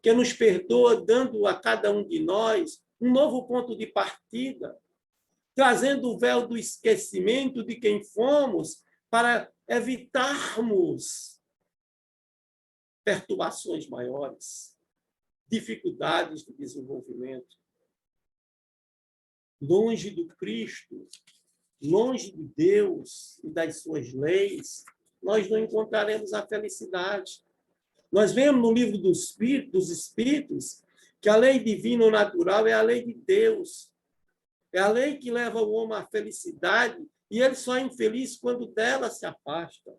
que nos perdoa dando a cada um de nós um novo ponto de partida, trazendo o véu do esquecimento de quem fomos para evitarmos perturbações maiores, dificuldades de desenvolvimento. Longe do Cristo, longe de Deus e das suas leis, nós não encontraremos a felicidade. Nós vemos no livro dos Espíritos que a lei divina ou natural é a lei de Deus. É a lei que leva o homem à felicidade e ele só é infeliz quando dela se afasta.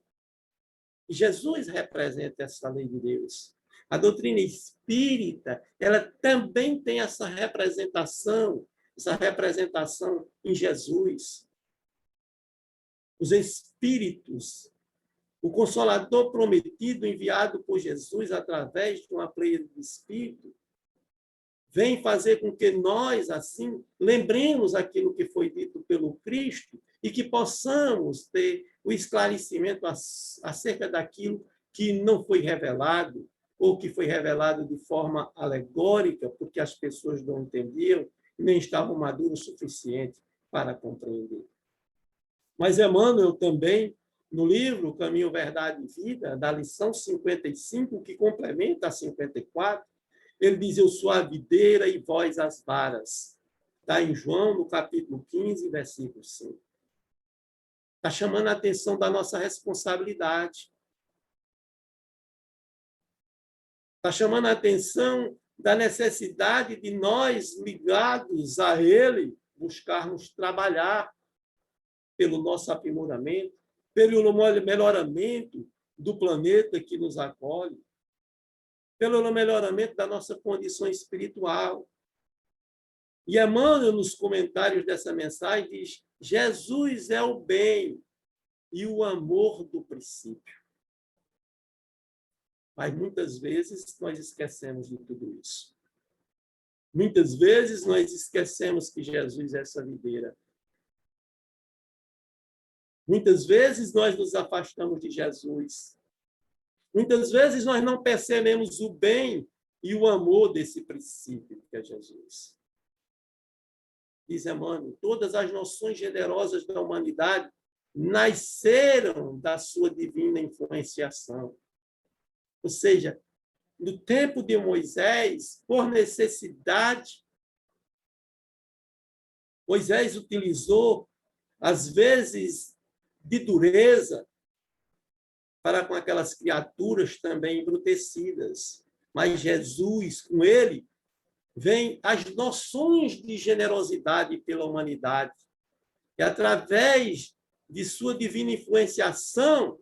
E Jesus representa essa lei de Deus. A doutrina espírita, ela também tem essa representação em Jesus. Os Espíritos, o Consolador prometido, enviado por Jesus através de uma pleiade de Espírito, vem fazer com que nós, assim, lembremos aquilo que foi dito pelo Cristo e que possamos ter o esclarecimento acerca daquilo que não foi revelado ou que foi revelado de forma alegórica, porque as pessoas não entendiam e nem estavam maduros o suficiente para compreender. Mas Emmanuel também, no livro Caminho, Verdade e Vida, da lição 55, que complementa a 54, ele diz, eu sou a videira e vós as varas. Está em João, no capítulo 15, versículo 5. Está chamando a atenção da nossa responsabilidade. Está chamando a atenção da necessidade de nós, ligados a Ele, buscarmos trabalhar pelo nosso aprimoramento, pelo melhoramento do planeta que nos acolhe, pelo melhoramento da nossa condição espiritual. E Emmanuel, nos comentários dessa mensagem, diz: Jesus é o bem e o amor do princípio. Mas muitas vezes nós esquecemos de tudo isso. Muitas vezes nós esquecemos que Jesus é essa videira. Muitas vezes nós nos afastamos de Jesus. Muitas vezes nós não percebemos o bem e o amor desse princípio que é Jesus. Diz Emmanuel, todas as noções generosas da humanidade nasceram da sua divina influenciação. Ou seja, no tempo de Moisés, por necessidade, Moisés utilizou, às vezes, de dureza para com aquelas criaturas também embrutecidas. Mas Jesus, com ele, vem as noções de generosidade pela humanidade. E através de sua divina influenciação,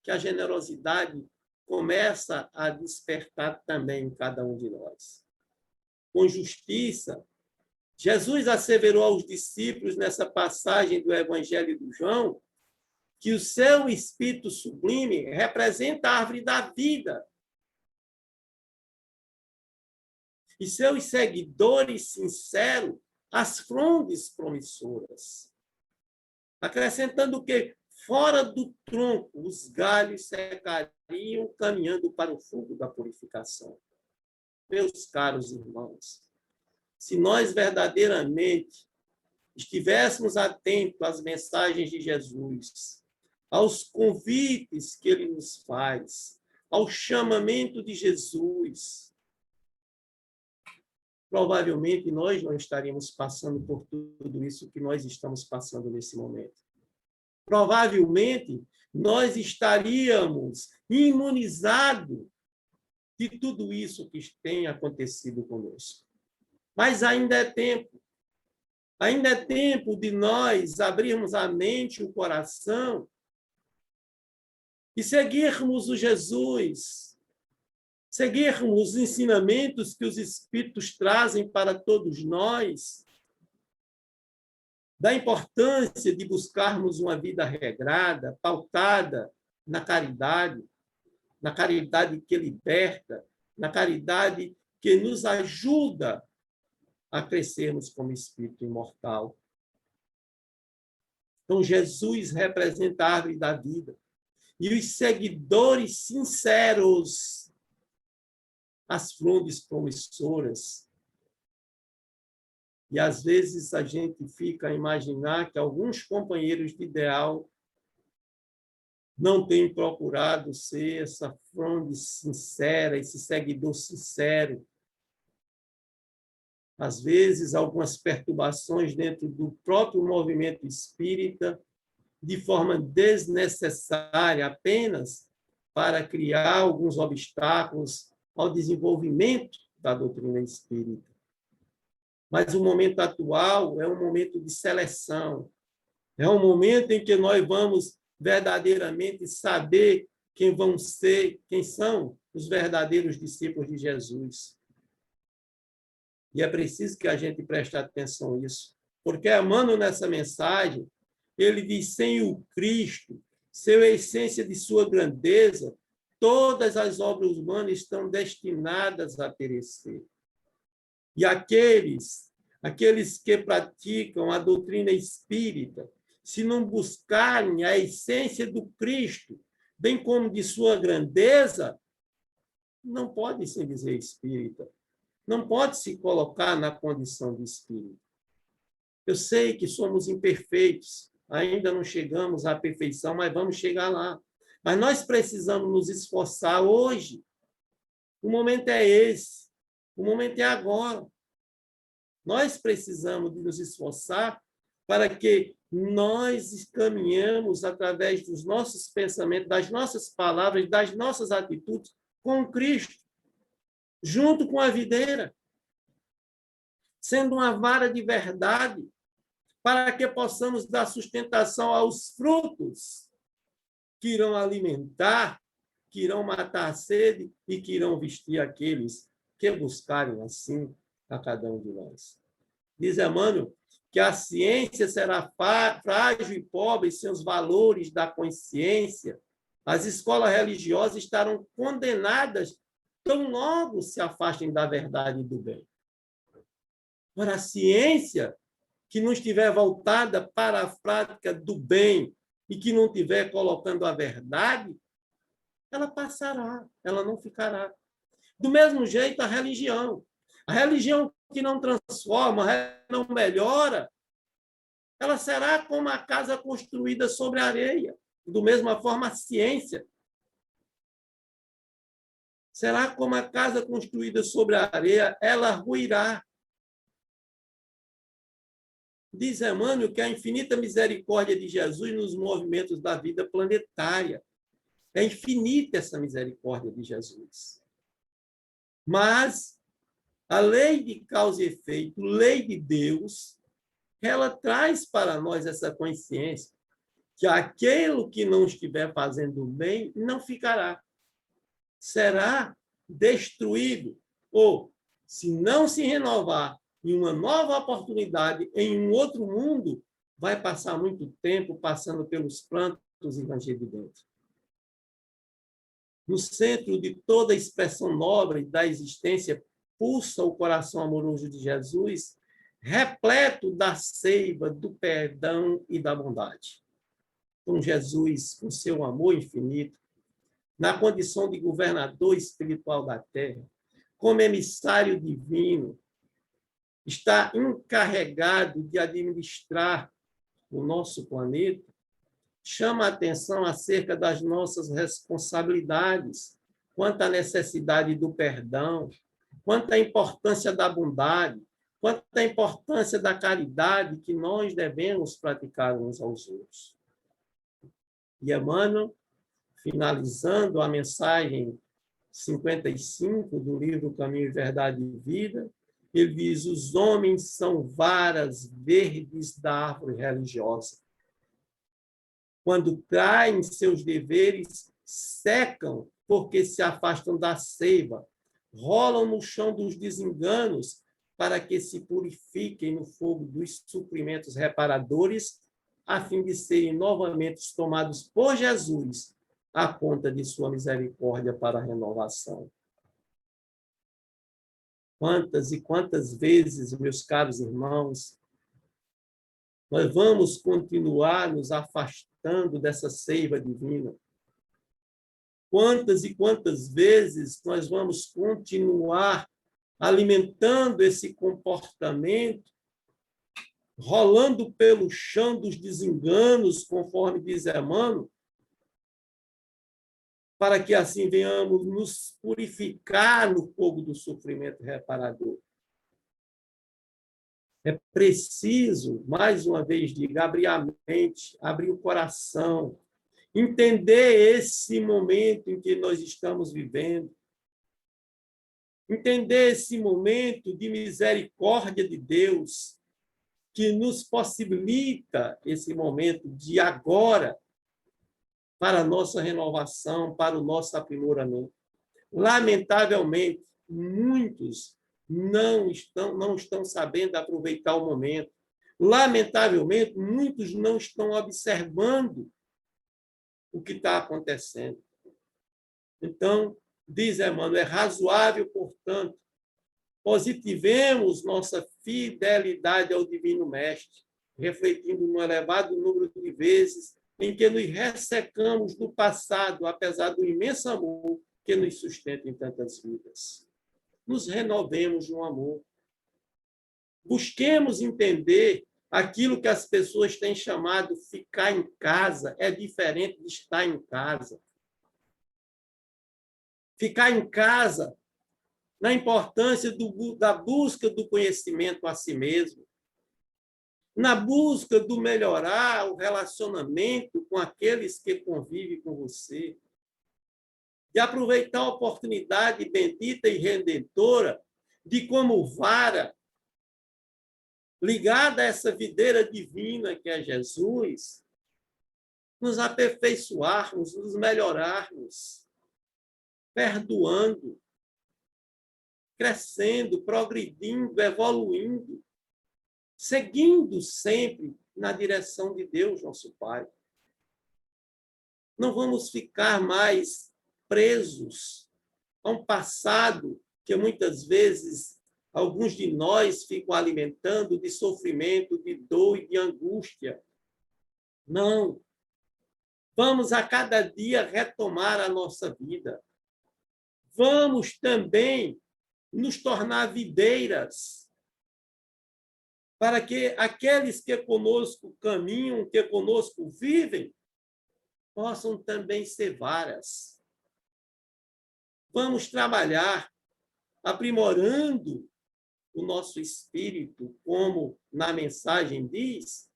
que a generosidade começa a despertar também em cada um de nós. Com justiça, Jesus asseverou aos discípulos, nessa passagem do Evangelho de João, que o seu espírito sublime representa a árvore da vida. E seus seguidores sinceros, as frondes promissoras. Acrescentando que, fora do tronco, os galhos secariam, caminhando para o fogo da purificação. Meus caros irmãos, se nós verdadeiramente estivéssemos atentos às mensagens de Jesus, aos convites que ele nos faz, ao chamamento de Jesus, provavelmente nós não estaríamos passando por tudo isso que nós estamos passando nesse momento. Provavelmente nós estaríamos imunizados de tudo isso que tem acontecido conosco. Mas ainda é tempo. Ainda é tempo de nós abrirmos a mente e o coração e seguirmos o Jesus, seguirmos os ensinamentos que os Espíritos trazem para todos nós, da importância de buscarmos uma vida regrada, pautada na caridade que liberta, na caridade que nos ajuda a crescermos como espírito imortal. Então, Jesus representa a árvore da vida. E os seguidores sinceros, as frondes promissoras. E, às vezes, a gente fica a imaginar que alguns companheiros de ideal não têm procurado ser essa fronde sincera, esse seguidor sincero. Às vezes, algumas perturbações dentro do próprio movimento espírita, de forma desnecessária, apenas para criar alguns obstáculos ao desenvolvimento da doutrina espírita. Mas o momento atual é um momento de seleção, é um momento em que nós vamos verdadeiramente saber quem são os verdadeiros discípulos de Jesus. E é preciso que a gente preste atenção nisso, porque Emmanuel, nessa mensagem, ele diz: sem o Cristo, sem a essência de sua grandeza, todas as obras humanas estão destinadas a perecer. E aqueles que praticam a doutrina espírita, se não buscarem a essência do Cristo, bem como de sua grandeza, não podem se dizer espírita. Não pode se colocar na condição de espírito. Eu sei que somos imperfeitos, ainda não chegamos à perfeição, mas vamos chegar lá. Mas nós precisamos nos esforçar hoje. O momento é esse. O momento é agora. Nós precisamos de nos esforçar para que nós caminhemos através dos nossos pensamentos, das nossas palavras, das nossas atitudes com Cristo, junto com a videira, sendo uma vara de verdade, para que possamos dar sustentação aos frutos que irão alimentar, que irão matar a sede e que irão vestir aqueles que buscarem assim a cada um de nós. Diz Emmanuel que a ciência será frágil e pobre sem os valores da consciência. As escolas religiosas estarão condenadas tão logo se afastem da verdade e do bem. Ora, a ciência que não estiver voltada para a prática do bem e que não estiver colocando a verdade, ela passará, ela não ficará. Do mesmo jeito, a religião que não transforma, não melhora, ela será como a casa construída sobre a areia. Do mesma forma, a ciência será como a casa construída sobre a areia, ela ruirá. Diz Emmanuel que a infinita misericórdia de Jesus nos movimentos da vida planetária. É infinita essa misericórdia de Jesus. Mas a lei de causa e efeito, lei de Deus, ela traz para nós essa consciência que aquilo que não estiver fazendo bem não ficará. Será destruído. Ou, se não se renovar em uma nova oportunidade, em um outro mundo, vai passar muito tempo passando pelos prantos e ranger de dentro. No centro de toda a expressão nobre da existência, pulsa o coração amoroso de Jesus, repleto da seiva, do perdão e da bondade. Com Jesus, com seu amor infinito, na condição de governador espiritual da Terra, como emissário divino, está encarregado de administrar o nosso planeta, chama a atenção acerca das nossas responsabilidades, quanto à necessidade do perdão, quanto à importância da bondade, quanto à importância da caridade que nós devemos praticar uns aos outros. E Emmanuel, finalizando a mensagem 55 do livro Caminho, Verdade e Vida, ele diz: os homens são varas verdes da árvore religiosa. Quando traem seus deveres, secam porque se afastam da seiva, rolam no chão dos desenganos para que se purifiquem no fogo dos suprimentos reparadores, a fim de serem novamente tomados por Jesus à conta de sua misericórdia para a renovação. Quantas e quantas vezes, meus caros irmãos, nós vamos continuar nos afastando dessa seiva divina? Quantas e quantas vezes nós vamos continuar alimentando esse comportamento, rolando pelo chão dos desenganos, conforme diz Emmanuel, para que assim venhamos nos purificar no fogo do sofrimento reparador? É preciso, mais uma vez digo, abrir a mente, abrir o coração, entender esse momento em que nós estamos vivendo, entender esse momento de misericórdia de Deus, que nos possibilita esse momento de agora, para a nossa renovação, para o nosso aprimoramento. Lamentavelmente, muitos não estão sabendo aproveitar o momento. Lamentavelmente, muitos não estão observando o que está acontecendo. Então, diz Emmanuel, é razoável, portanto, positivemos nossa fidelidade ao Divino Mestre, refletindo no elevado número de vezes em que nos ressecamos do passado, apesar do imenso amor que nos sustenta em tantas vidas. Nos renovemos no amor. Busquemos entender aquilo que as pessoas têm chamado ficar em casa é diferente de estar em casa. Ficar em casa na importância da busca do conhecimento a si mesmo, na busca do melhorar o relacionamento com aqueles que convivem com você, de aproveitar a oportunidade bendita e redentora de, como vara, ligada a essa videira divina que é Jesus, nos aperfeiçoarmos, nos melhorarmos, perdoando, crescendo, progredindo, evoluindo, seguindo sempre na direção de Deus, nosso Pai. Não vamos ficar mais presos a um passado que muitas vezes alguns de nós ficam alimentando de sofrimento, de dor e de angústia. Não. Vamos a cada dia retomar a nossa vida. Vamos também nos tornar videiras, para que aqueles que conosco caminham, que conosco vivem, possam também ser varas. Vamos trabalhar aprimorando o nosso espírito, como na mensagem diz,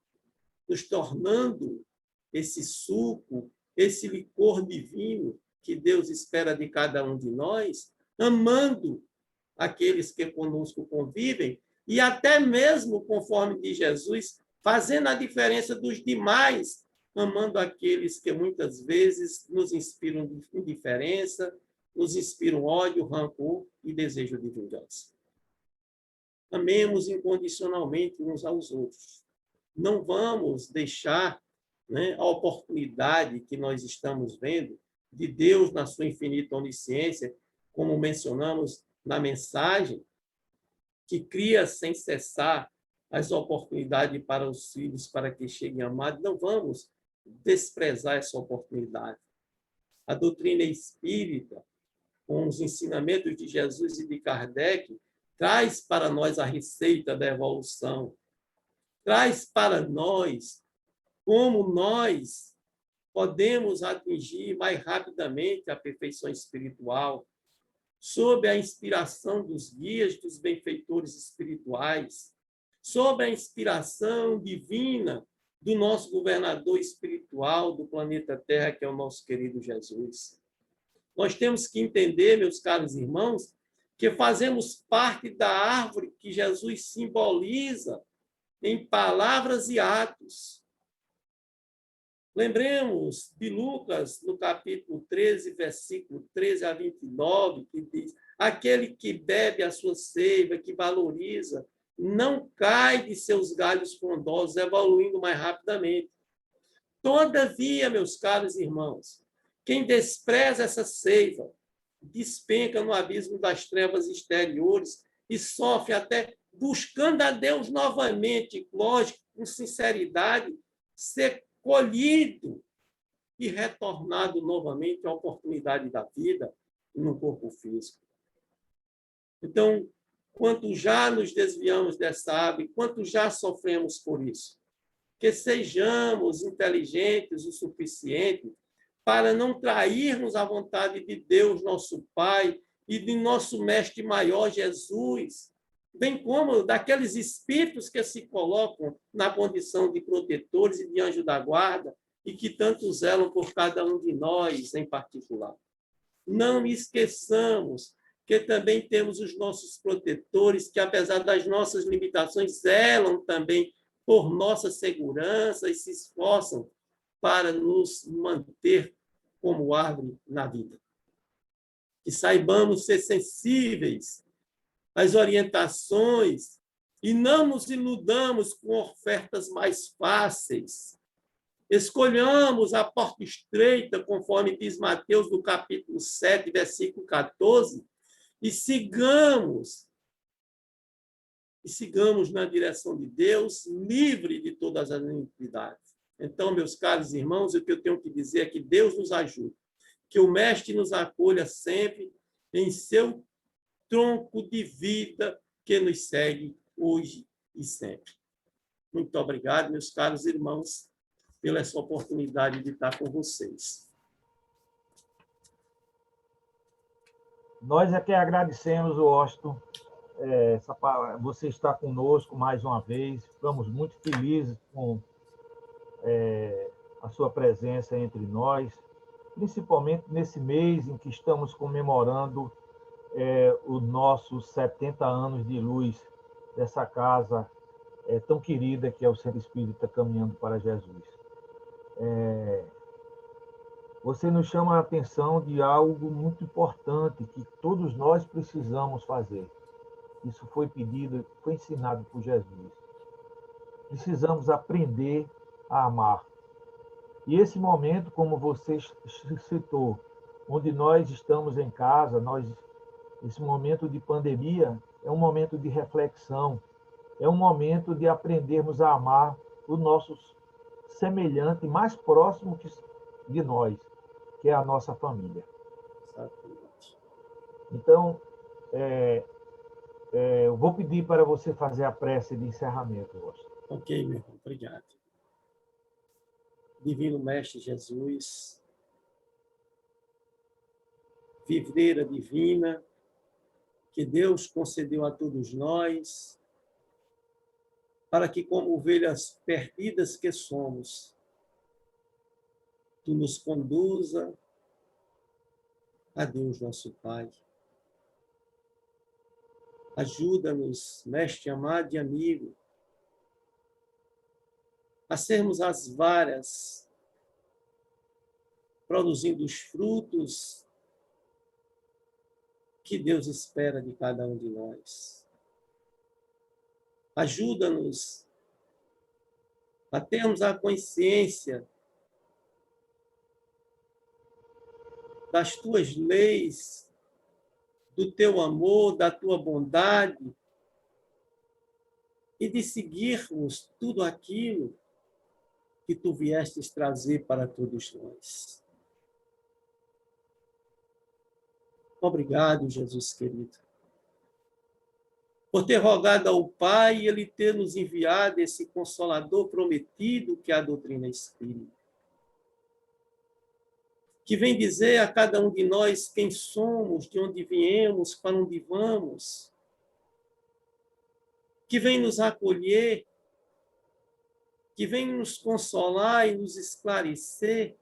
nos tornando esse suco, esse licor divino que Deus espera de cada um de nós, amando aqueles que conosco convivem e até mesmo, conforme diz Jesus, fazendo a diferença dos demais, amando aqueles que muitas vezes nos inspiram indiferença, nos inspiram ódio, rancor e desejo de vingança. Amemos incondicionalmente uns aos outros. Não vamos deixar, a oportunidade que nós estamos vendo de Deus, na sua infinita onisciência, como mencionamos na mensagem, que cria sem cessar as oportunidades para os filhos, para que cheguem amados. Não vamos desprezar essa oportunidade. A doutrina espírita, com os ensinamentos de Jesus e de Kardec, traz para nós a receita da evolução. Traz para nós como nós podemos atingir mais rapidamente a perfeição espiritual, sob a inspiração dos guias, dos benfeitores espirituais, sob a inspiração divina do nosso governador espiritual do planeta Terra, que é o nosso querido Jesus. Nós temos que entender, meus caros irmãos, que fazemos parte da árvore que Jesus simboliza em palavras e atos. Lembremos de Lucas, no capítulo 13, versículo 13 a 29, que diz: aquele que bebe a sua seiva, que valoriza, não cai de seus galhos frondosos, evoluindo mais rapidamente. Todavia, meus caros irmãos, quem despreza essa seiva, despenca no abismo das trevas exteriores e sofre até buscando a Deus novamente, lógico, com sinceridade, ser colhido e retornado novamente à oportunidade da vida no corpo físico. Então, quanto já nos desviamos dessa árvore, quanto já sofremos por isso, que sejamos inteligentes o suficiente para não trairmos a vontade de Deus, nosso Pai, e de nosso Mestre Maior, Jesus, bem como daqueles espíritos que se colocam na condição de protetores e de anjo da guarda e que tanto zelam por cada um de nós em particular. Não esqueçamos que também temos os nossos protetores que, apesar das nossas limitações, zelam também por nossa segurança e se esforçam para nos manter como árvore na vida. Que saibamos ser sensíveis às orientações e não nos iludamos com ofertas mais fáceis. Escolhamos a porta estreita, conforme diz Mateus, no capítulo 7, versículo 14, e sigamos na direção de Deus, livre de todas as iniquidades. Então, meus caros irmãos, o que eu tenho que dizer é que Deus nos ajude, que o Mestre nos acolha sempre em seu tronco de vida que nos segue hoje e sempre. Muito obrigado, meus caros irmãos, pela essa oportunidade de estar com vocês. Nós é que agradecemos, Washington, você está conosco mais uma vez. Ficamos muito felizes com a sua presença entre nós, principalmente nesse mês em que estamos comemorando os nossos 70 anos de luz dessa casa tão querida que é o Centro Espírita Caminhando para Jesus. Você nos chama a atenção de algo muito importante que todos nós precisamos fazer. Isso foi pedido, foi ensinado por Jesus. Precisamos aprender a amar. E esse momento, como você citou, onde nós estamos em casa, esse momento de pandemia é um momento de reflexão, é um momento de aprendermos a amar o nosso semelhante mais próximo de nós, que é a nossa família. Exatamente. Então, eu vou pedir para você fazer a prece de encerramento, Washington. Ok, meu irmão, obrigado. Divino Mestre Jesus, videira divina, que Deus concedeu a todos nós, para que, como ovelhas perdidas que somos, Tu nos conduza a Deus nosso Pai. Ajuda-nos, Mestre amado e amigo, a sermos as varas, produzindo os frutos que Deus espera de cada um de nós. Ajuda-nos a termos a consciência das tuas leis, do teu amor, da tua bondade, e de seguirmos tudo aquilo que tu viestes trazer para todos nós. Obrigado, Jesus querido, por ter rogado ao Pai e Ele ter nos enviado esse Consolador prometido que é a doutrina espírita, que vem dizer a cada um de nós quem somos, de onde viemos, para onde vamos, que vem nos acolher, que vem nos consolar e nos esclarecer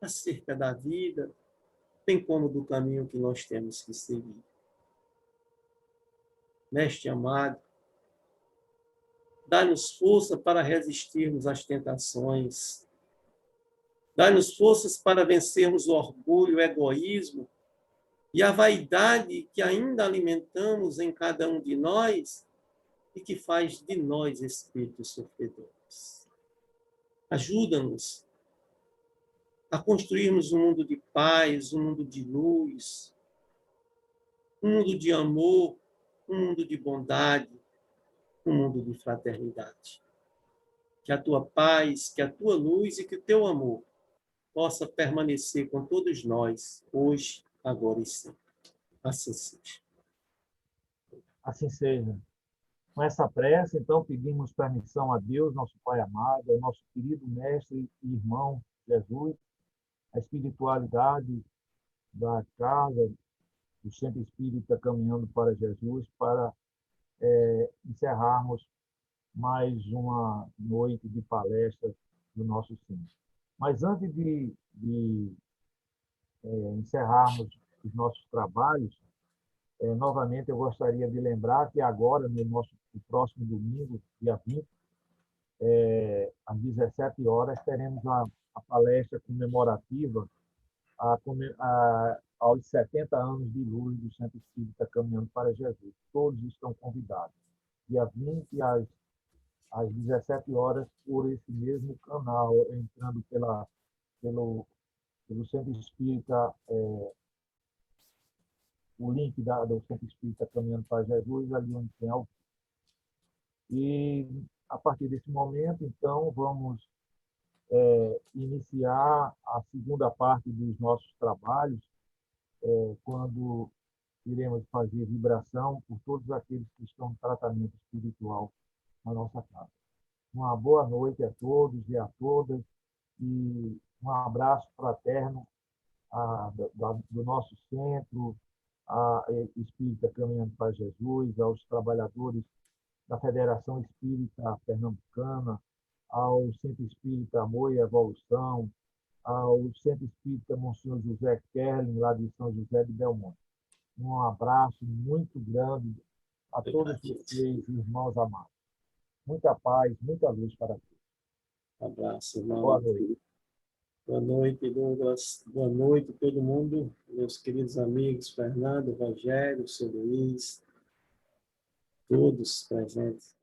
acerca da vida, bem como do caminho que nós temos que seguir. Mestre amado, dá-nos força para resistirmos às tentações, dá-nos forças para vencermos o orgulho, o egoísmo e a vaidade que ainda alimentamos em cada um de nós e que faz de nós espíritos sofredores. Ajuda-nos a construirmos um mundo de paz, um mundo de luz, um mundo de amor, um mundo de bondade, um mundo de fraternidade. Que a tua paz, que a tua luz e que o teu amor possa permanecer com todos nós, hoje, agora e sempre. Assim seja. Assim seja. Com essa prece, então, pedimos permissão a Deus, nosso Pai amado, ao nosso querido Mestre e Irmão Jesus, a espiritualidade da casa, do Centro Espírita Caminhando para Jesus, para encerrarmos mais uma noite de palestras do nosso centro. Mas antes de encerrarmos os nossos trabalhos, novamente eu gostaria de lembrar que agora, no próximo domingo, dia 20, às 17 horas, teremos a palestra comemorativa aos 70 anos de luz do Centro Espírita Caminhando para Jesus. Todos estão convidados. Dia 20, às 17 horas, por esse mesmo canal, entrando pelo Centro Espírita, o link do Centro Espírita Caminhando para Jesus, ali onde tem algo. E, a partir desse momento, então, vamos iniciar a segunda parte dos nossos trabalhos, quando iremos fazer vibração por todos aqueles que estão em tratamento espiritual na nossa casa. Uma boa noite a todos e a todas, e um abraço fraterno do nosso centro, a Espírita Caminhando para Jesus, aos trabalhadores da Federação Espírita Pernambucana, ao Centro Espírita Amor e Evolução, ao Centro Espírita Monsenhor José Kerlin, lá de São José de Belmonte. Um abraço muito grande a todos vocês, irmãos amados. Muita paz, muita luz para todos. Um abraço, irmão. Boa noite. Boa noite, Douglas. Boa noite, todo mundo. Meus queridos amigos, Fernando, Rogério, seu Luiz, todos presentes.